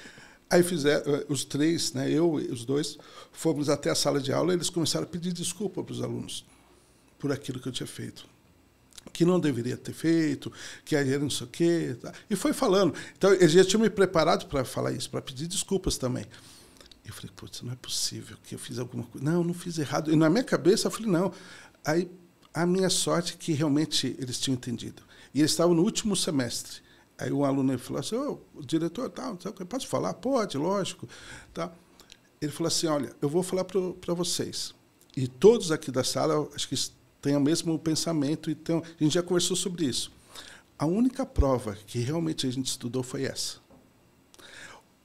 Aí fizeram, os 3, né, eu e os 2, fomos até a sala de aula e eles começaram a pedir desculpa para os alunos por aquilo que eu tinha feito. Que não deveria ter feito, que era não sei o quê. Tá? E foi falando. Então, eles já tinham me preparado para falar isso, para pedir desculpas também. Eu falei, putz, não é possível que eu fiz alguma coisa. Não fiz errado. E na minha cabeça eu falei, não. Aí a minha sorte é que realmente eles tinham entendido. E eles estavam no último semestre. Aí um aluno falou assim, o diretor, posso falar? Pode, lógico. Tá. Ele falou assim, olha, eu vou falar para vocês. E todos aqui da sala, acho que têm o mesmo pensamento, então a gente já conversou sobre isso. A única prova que realmente a gente estudou foi essa.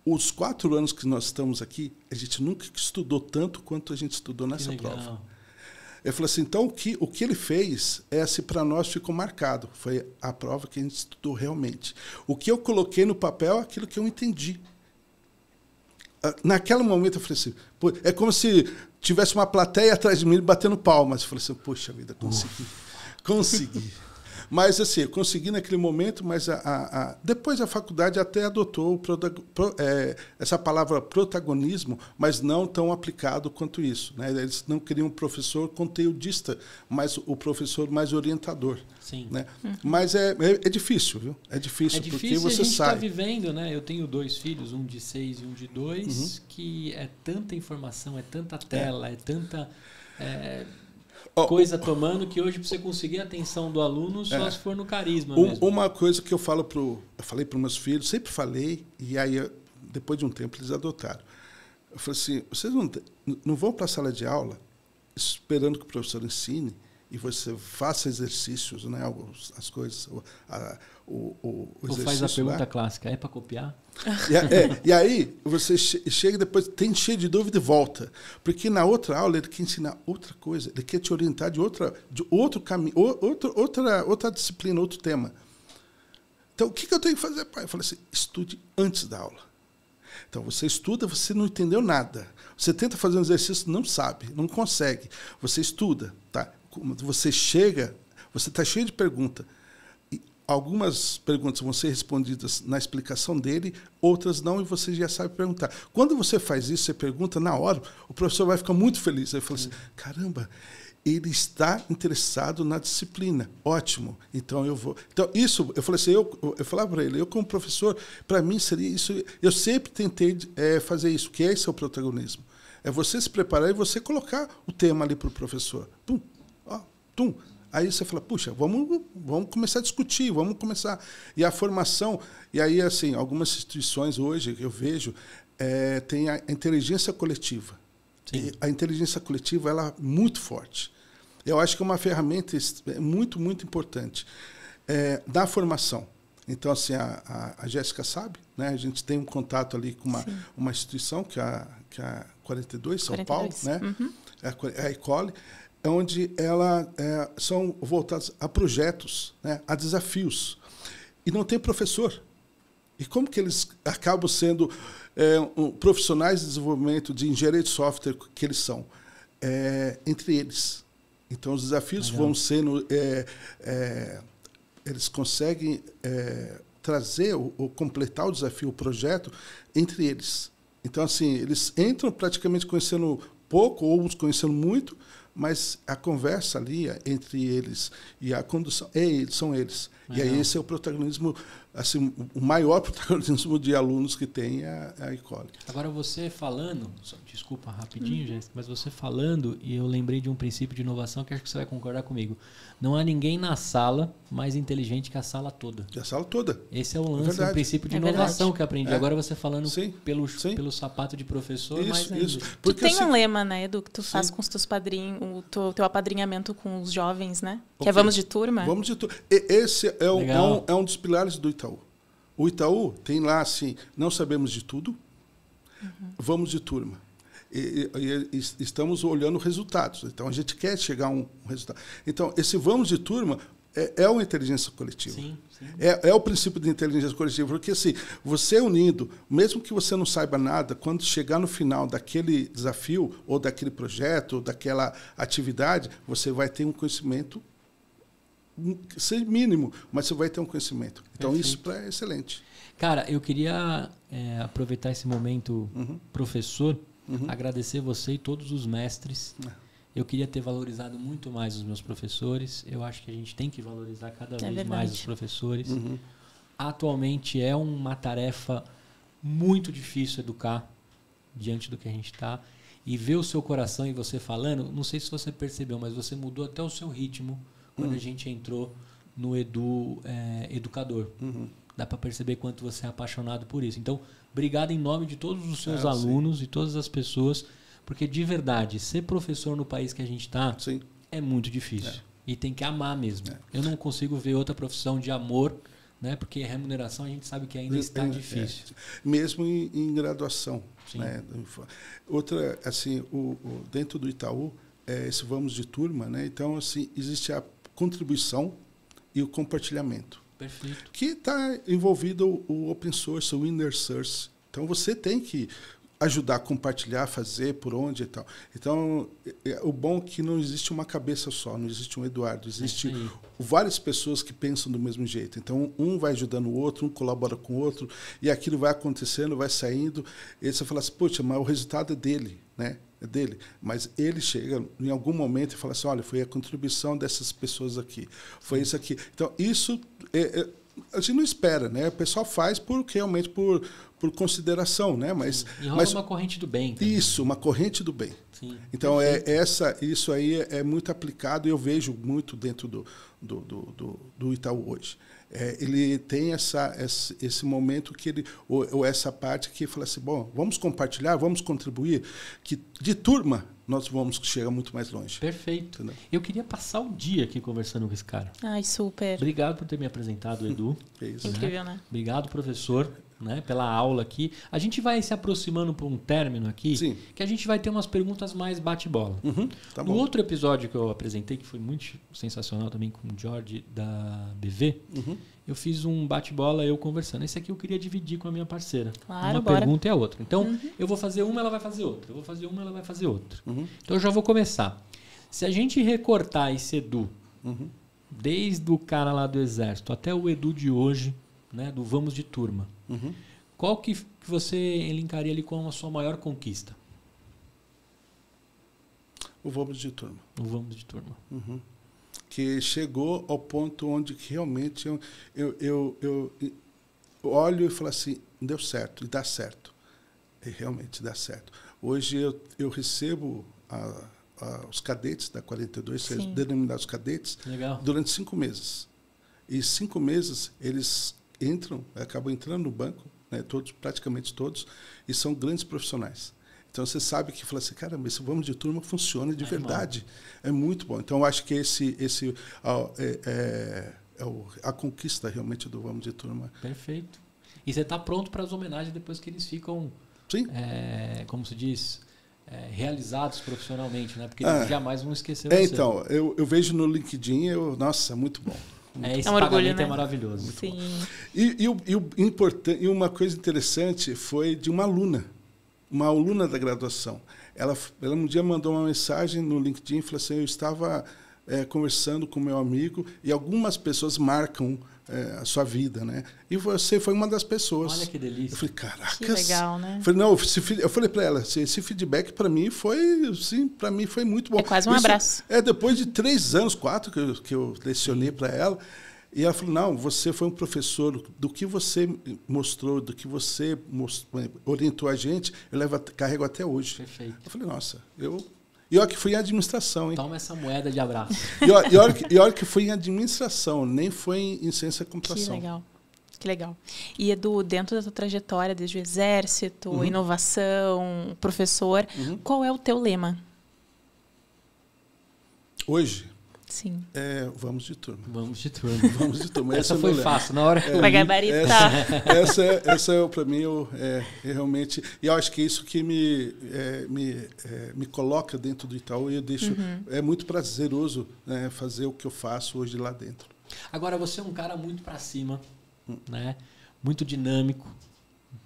Os 4 anos que nós estamos aqui, a gente nunca estudou tanto quanto a gente estudou nessa prova. Eu falei assim, então o que ele fez, para nós ficou marcado. Foi a prova que a gente estudou realmente. O que eu coloquei no papel é aquilo que eu entendi. Naquele momento eu falei assim, pô, é como se tivesse uma plateia atrás de mim batendo palmas. Eu falei assim, poxa vida, consegui. Mas assim, eu consegui naquele momento, mas depois a faculdade até adotou essa palavra protagonismo, mas não tão aplicado quanto isso. Né? Eles não queriam um professor conteudista, mas o professor mais orientador. Sim. Né? Mas é difícil, viu? É difícil porque você sai. A gente está vivendo, né? Eu tenho 2 filhos, um de 6 e um de 2, que é tanta informação, é tanta tela, é tanta... coisa tomando que hoje, para você conseguir a atenção do aluno, só se for no carisma mesmo. Uma coisa que eu falei para os meus filhos, sempre falei, e aí, depois de um tempo, eles adotaram. Eu falei assim, vocês não vão para a sala de aula esperando que o professor ensine e você faça exercícios, né, as coisas, o exercício. Ou faz a pergunta clássica, é para copiar? E aí, você chega depois, tem cheio de dúvida e volta. Porque na outra aula ele quer ensinar outra coisa, ele quer te orientar de outro caminho, outra disciplina, outro tema. Então, o que eu tenho que fazer, pai? Eu falei assim, estude antes da aula. Então, você estuda, você não entendeu nada. Você tenta fazer um exercício, não sabe, não consegue. Você estuda, tá? Você chega, você está cheio de perguntas. Algumas perguntas vão ser respondidas na explicação dele, outras não, e você já sabe perguntar. Quando você faz isso, você pergunta na hora, o professor vai ficar muito feliz. Ele fala assim, caramba, ele está interessado na disciplina. Ótimo, então eu vou... Então, isso, eu falei assim, eu falava para ele, eu como professor, para mim seria isso, eu sempre tentei fazer isso, que esse é o protagonismo. É você se preparar e você colocar o tema ali para o professor. Pum, ó, tum. Aí você fala, puxa, vamos começar a discutir, vamos começar. E a formação, e aí, assim, algumas instituições hoje, eu vejo, tem a inteligência coletiva. Sim. A inteligência coletiva, ela é muito forte. Eu acho que é uma ferramenta muito, muito importante da formação. Então, assim, a Jéssica sabe, né? A gente tem um contato ali com uma instituição, que é a 42, São 42. Paulo, né? Uhum. A ECOLE, onde são voltadas a projetos, né, a desafios. E não tem professor. E como que eles acabam sendo profissionais de desenvolvimento de engenharia de software que eles são? Entre eles. Então, os desafios vão sendo... eles conseguem trazer ou completar o desafio, o projeto, entre eles. Então, assim, eles entram praticamente conhecendo pouco ou uns conhecendo muito, mas a conversa ali entre eles e a condução são eles. E aí esse é o protagonismo, assim, o maior protagonismo de alunos que tem a ECOLE. Agora você falando, desculpa rapidinho, Jéssica, mas você falando, e eu lembrei de um princípio de inovação que acho que você vai concordar comigo. Não há ninguém na sala mais inteligente que a sala toda. A sala toda. Esse é o lance, o princípio de inovação que eu aprendi. Agora você falando pelo sapato de professor, mais ainda. Isso. Porque, tu tem um lema, né, Edu, que tu faz com os teus padrinhos, o teu apadrinhamento com os jovens, né? Que é Vamos de Turma. Vamos de Turma. Esse é um dos pilares do Itaú. O Itaú tem lá assim, não sabemos de tudo, vamos de turma. E estamos olhando resultados. Então, a gente quer chegar a um resultado. Então, esse vamos de turma é uma inteligência coletiva. Sim. É o princípio de inteligência coletiva. Porque, assim, você unindo, mesmo que você não saiba nada, quando chegar no final daquele desafio, ou daquele projeto, ou daquela atividade, você vai ter um conhecimento ser mínimo, mas você vai ter um conhecimento. Então, isso é excelente. Cara, eu queria aproveitar esse momento, professor, agradecer você e todos os mestres. Eu queria ter valorizado muito mais os meus professores. Eu acho que a gente tem que valorizar cada vez mais os professores. Atualmente é uma tarefa muito difícil educar. diante do que a gente está e ver o seu coração e você falando, não sei se você percebeu, mas você mudou até o seu ritmo quando a gente entrou no Educador. Dá para perceber quanto você é apaixonado por isso. Então, obrigado em nome de todos os seus alunos e todas as pessoas, porque de verdade, ser professor no país que a gente está é muito difícil. E tem que amar mesmo. Eu não consigo ver outra profissão de amor, né? Porque remuneração a gente sabe que ainda está difícil. Mesmo em graduação. Né? Outra, assim, dentro do Itaú, esse vamos de turma, né? Então, assim, existe a contribuição e o compartilhamento. Perfeito. Que está envolvido o open source, o inner source. Então, você tem que ajudar a compartilhar, fazer por onde e tal. Então, o bom é que não existe uma cabeça só, não existe um Eduardo, existe várias pessoas que pensam do mesmo jeito. Então, um vai ajudando o outro, um colabora com o outro, e aquilo vai acontecendo, vai saindo, e você fala assim, poxa, mas o resultado é dele, né? É dele. Mas ele chega em algum momento e fala assim, olha, foi a contribuição dessas pessoas aqui, foi isso aqui. Então, isso a gente não espera, né? O pessoal faz realmente por consideração, né? Mas uma corrente do bem. Também. Isso, uma corrente do bem. Sim, então isso aí é muito aplicado e eu vejo muito dentro do Itaú hoje. Ele tem esse momento que ou essa parte que fala assim, bom, vamos compartilhar, vamos contribuir, que de turma nós vamos chegar muito mais longe. Perfeito. Entendeu? Eu queria passar o dia aqui conversando com esse cara. Ai, super. Obrigado por ter me apresentado, Edu. É isso. Incrível, né? Obrigado, professor, né, pela aula aqui. A gente vai se aproximando para um término aqui, Sim. que a gente vai ter umas perguntas mais bate-bola. Tá No bom. outro episódio que eu apresentei, que foi muito sensacional também com o Jorge da BV, eu fiz um bate-bola eu conversando. Esse aqui eu queria dividir com a minha parceira. Claro, uma bora. pergunta e a outra. Então, eu vou fazer uma, ela vai fazer outra. Eu vou fazer uma, ela vai fazer outra. Então, eu já vou começar. Se a gente recortar esse Edu, desde o cara lá do Exército até o Edu de hoje, né, do Vamos de Turma, qual que você elencaria ali como a sua maior conquista? O Vamos de Turma. O Vamos de Turma. Que chegou ao ponto onde que realmente eu olho e falo assim, deu certo, e dá certo. E realmente dá certo. Hoje eu recebo os cadetes da 42, denominados cadetes, Legal. durante 5 meses. E 5 meses eles acabam entrando no banco, né, praticamente todos, e são grandes profissionais. Então, você sabe que fala assim, caramba, esse Vamos de Turma funciona de verdade. É muito bom. Então, eu acho que a conquista realmente do Vamos de Turma. Perfeito. E você está pronto para as homenagens depois que eles ficam, como se diz, realizados profissionalmente, né? Porque eles jamais vão esquecer você. Então, eu vejo no LinkedIn, nossa, muito bom. Esse um orgulho, pagamento né? é maravilhoso. Sim. E uma coisa interessante foi de uma aluna da graduação. Ela um dia mandou uma mensagem no LinkedIn e falou assim, eu estava conversando com meu amigo e algumas pessoas marcam a sua vida, né? E você foi uma das pessoas. Olha que delícia. Eu falei, caracas. Que legal, né? Eu falei para ela, esse feedback para mim foi muito bom. É quase um abraço. Depois de 3 anos, 4 que eu lecionei para ela. E ela falou, não, você foi um professor, do que você mostrou, do que você orientou a gente, carrego até hoje. Perfeito. Eu falei, nossa, E olha que fui em administração, hein? Toma essa moeda de abraço. E olha que fui em administração, nem foi em ciência da computação. Que legal. Que legal. E, Edu, dentro da tua trajetória, desde o Exército, inovação, professor, qual é o teu lema? Hoje? Sim. Vamos de turma. Vamos de turma. Vamos de turma. Essa foi fácil. Na hora Vai gabaritar. Essa para mim, realmente... E eu acho que isso que me coloca dentro do Itaú e eu deixo... É muito prazeroso, né, fazer o que eu faço hoje lá dentro. Agora, você é um cara muito para cima, né? Muito dinâmico,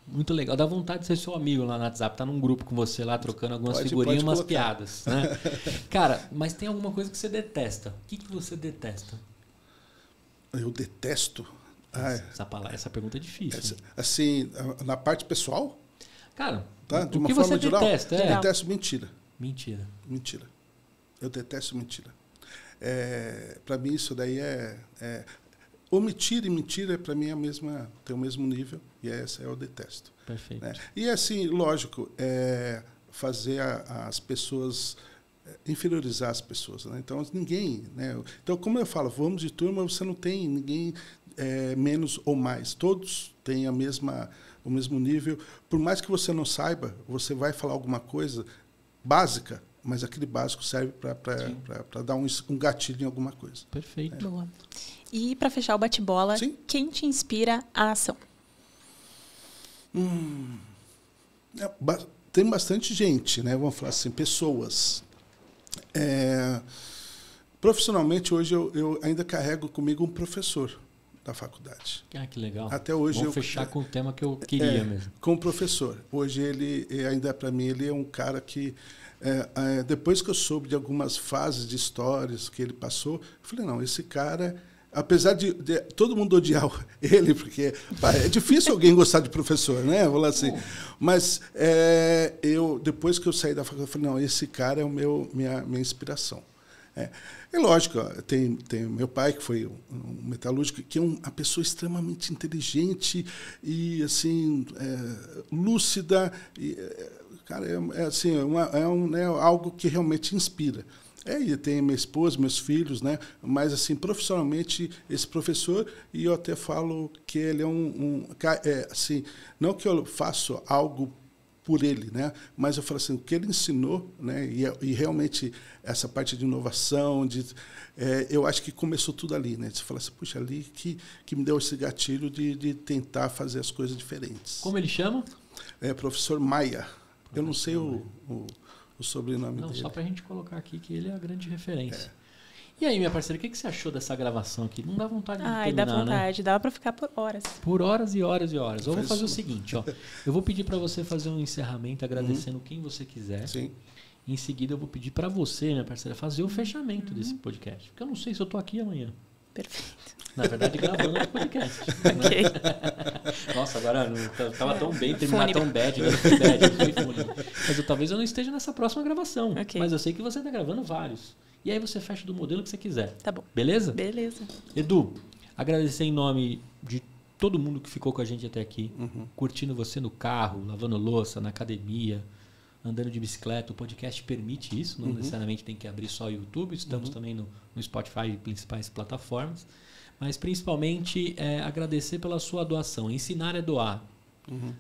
muito legal. Dá vontade de ser seu amigo lá no WhatsApp, tá num grupo com você lá, trocando algumas figurinhas e umas piadas. Né? Cara, mas tem alguma coisa que você detesta. O que você detesta? Eu detesto? Essa pergunta é difícil. Assim, na parte pessoal? Cara, de o uma que forma você geral, detesta? Eu detesto mentira. Mentira. Eu detesto mentira. Para mim, isso daí Omitir e mentira, para mim, tem o mesmo nível, e essa eu detesto. Perfeito. Né? E, assim, lógico, fazer as pessoas... inferiorizar as pessoas. Né? Então, ninguém... Né? Então, como eu falo, vamos de turma, você não tem ninguém menos ou mais. Todos têm o mesmo nível. Por mais que você não saiba, você vai falar alguma coisa básica, mas aquele básico serve para dar um gatilho em alguma coisa. Perfeito. Boa. E, para fechar o bate-bola, quem te inspira a ação? Tem bastante gente, né? Vamos falar assim, pessoas. Profissionalmente, hoje, eu ainda carrego comigo um professor da faculdade. Que legal. Até hoje Vamos fechar com o tema que eu queria mesmo. Com o professor. Hoje, ele ainda, para mim, ele é um cara que... depois que eu soube de algumas fases de histórias que ele passou, eu falei, não, esse cara... Apesar de todo mundo odiar ele, porque é difícil alguém gostar de professor, né? Vou falar assim. Mas depois que eu saí da faculdade, eu falei, não, esse cara é minha inspiração. É lógico, tem meu pai, que foi um metalúrgico, que é uma pessoa extremamente inteligente e assim lúcida. E, cara, assim, algo que realmente inspira. E tem minha esposa, meus filhos, né? Mas, assim, profissionalmente, esse professor, e eu até falo que ele é assim, não que eu faço algo por ele, né? Mas eu falo assim, o que ele ensinou, né? E realmente essa parte de inovação, eu acho que começou tudo ali, né? Você fala assim, puxa, ali que me deu esse gatilho de tentar fazer as coisas diferentes. Como ele chama? Professor Maia. Eu não sei o sobrenome dele. Só para a gente colocar aqui que ele é a grande referência. E aí, minha parceira, o que você achou dessa gravação aqui? Não dá vontade de terminar, dá vontade. Né? Dava para ficar por horas. Por horas e horas e horas. Eu vou fazer o seguinte, ó. Eu vou pedir para você fazer um encerramento agradecendo quem você quiser. Sim. Em seguida, eu vou pedir para você, minha parceira, fazer o fechamento desse podcast. Porque eu não sei se eu tô aqui amanhã. Perfeito. Na verdade, gravando o podcast. Ok. Nossa, agora estava tão bem, terminar tão bad. Mas talvez eu não esteja nessa próxima gravação. Okay. Mas eu sei que você está gravando vários. E aí você fecha do modelo que você quiser. Tá bom. Beleza? Beleza. Edu, agradecer em nome de todo mundo que ficou com a gente até aqui. Curtindo você no carro, lavando louça, na academia, andando de bicicleta. O podcast permite isso. Não necessariamente tem que abrir só o YouTube. Estamos também no Spotify e principais plataformas. Mas principalmente agradecer pela sua doação. Ensinar é doar.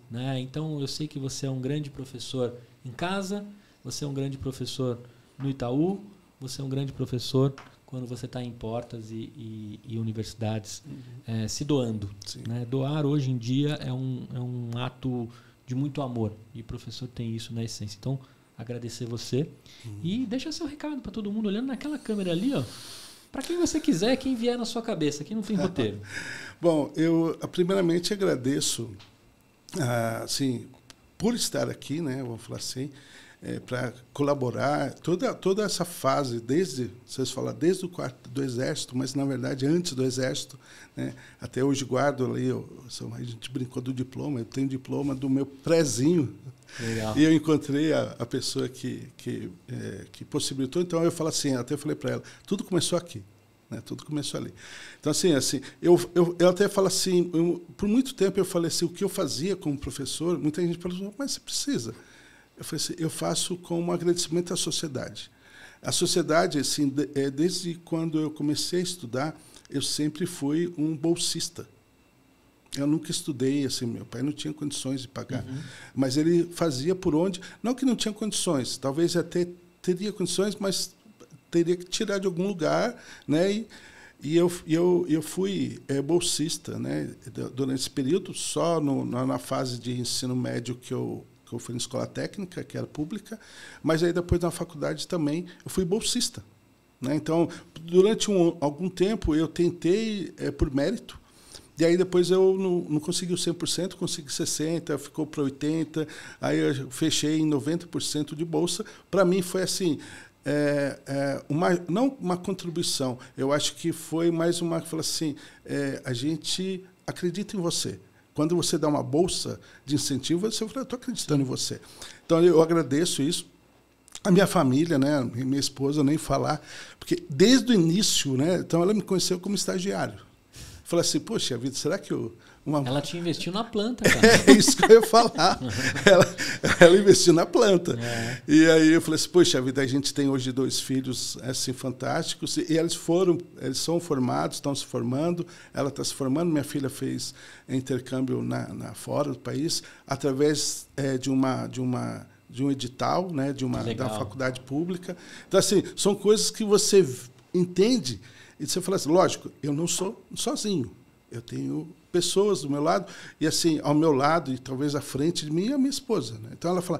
Né? Então eu sei que você é um grande professor em casa, você é um grande professor no Itaú, você é um grande professor quando você está em portas e universidades se doando. Né? Doar hoje em dia é um ato de muito amor. E o professor tem isso na essência. Então, agradecer você. E deixa seu recado para todo mundo olhando naquela câmera ali, ó. Para quem você quiser, quem vier na sua cabeça, aqui não tem roteiro. Bom, eu primeiramente agradeço assim, por estar aqui, né, vamos falar assim, para colaborar toda essa fase, vocês falam, desde o quarto do Exército, mas na verdade antes do Exército, né, até hoje guardo ali, a gente brincou do diploma, eu tenho diploma do meu prézinho. Legal. E eu encontrei a pessoa que possibilitou. Então eu falo assim, até falei para ela, tudo começou aqui, né? Tudo começou ali. Então assim eu até falo assim, por muito tempo eu falei assim, o que eu fazia como professor, muita gente falou, mas você precisa. Eu falei assim, eu faço como agradecimento à sociedade. A sociedade, assim, desde quando eu comecei a estudar, eu sempre fui um bolsista. Eu nunca estudei, assim, meu pai não tinha condições de pagar. Mas ele fazia por onde... Não que não tinha condições, talvez até teria condições, mas teria que tirar de algum lugar, né? E eu fui bolsista, né? Durante esse período, só na fase de ensino médio que eu fui na escola técnica, que era pública, mas aí depois na faculdade também eu fui bolsista. Né? Então, durante algum tempo eu tentei por mérito, e aí depois eu não consegui o 100%, consegui 60%, ficou para 80%, aí eu fechei em 90% de bolsa. Para mim foi assim, não uma contribuição, eu acho que foi mais uma, falou assim, a gente acredita em você. Quando você dá uma bolsa de incentivo, você fala, eu estou acreditando em você. Então eu agradeço isso. A minha família, né, minha esposa, nem falar, porque desde o início, né, então ela me conheceu como estagiário. falei assim, poxa vida, será que eu... Ela tinha investido na planta, cara. É isso que eu ia falar. ela investiu na planta. E aí eu falei assim, poxa vida, a gente tem hoje 2 filhos assim, fantásticos, e eles são formados, estão se formando, ela está se formando, minha filha fez intercâmbio fora do país, através de um edital, né, da faculdade pública. Então, assim, são coisas que você entende e você fala assim, lógico, eu não sou sozinho, eu tenho pessoas do meu lado, e assim, ao meu lado, e talvez à frente de mim, a minha esposa. Né? Então ela fala,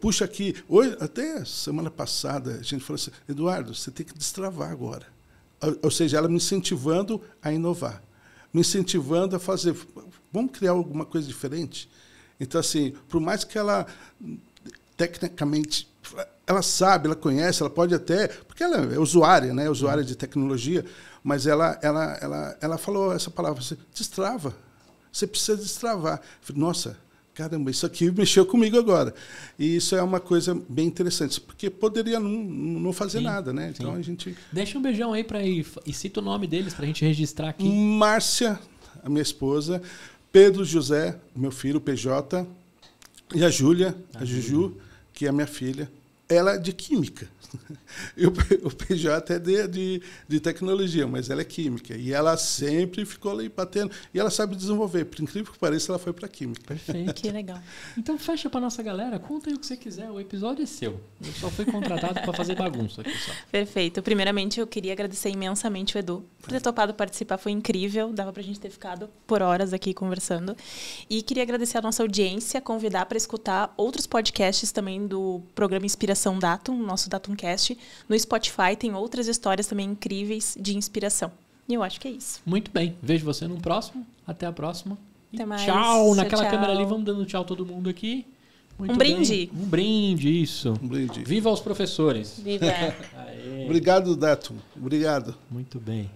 puxa aqui. Hoje, até semana passada, a gente falou assim, Eduardo, você tem que destravar agora. Ou seja, ela me incentivando a inovar, me incentivando a fazer, vamos criar alguma coisa diferente? Então, assim, por mais que ela, tecnicamente, ela sabe, ela conhece, ela pode até, porque ela é usuária, né? Usuária de tecnologia, mas ela falou essa palavra, assim, destrava, você precisa destravar. Eu falei, nossa, caramba, isso aqui mexeu comigo agora. E isso é uma coisa bem interessante, porque poderia não fazer nada, né? Então a gente... Deixa um beijão aí e cita o nome deles para a gente registrar aqui. Márcia, a minha esposa, Pedro José, meu filho, PJ, e a Júlia, a Juju, que é a minha filha. Ela é de química. O PJ é de tecnologia, mas ela é química. E ela sempre ficou ali batendo. E ela sabe desenvolver. Por incrível que pareça, ela foi para química. Perfeito. Que legal. Então, fecha para nossa galera. Conta aí o que você quiser. O episódio é seu. Eu só fui contratado para fazer bagunça aqui só. Perfeito. Primeiramente, eu queria agradecer imensamente o Edu por ter topado participar. Foi incrível. Dava para a gente ter ficado por horas aqui conversando. E queria agradecer a nossa audiência, convidar para escutar outros podcasts também do programa Inspiração Datum, nosso Datumcast. No Spotify tem outras histórias também incríveis de inspiração. E eu acho que é isso. Muito bem. Vejo você no próximo. Até a próxima. Até mais. Tchau. Naquela câmera ali, vamos dando tchau todo mundo aqui. Muito brinde. Um brinde, isso. Um brinde. Viva os professores. Viva. Obrigado, Datum. Obrigado. Muito bem.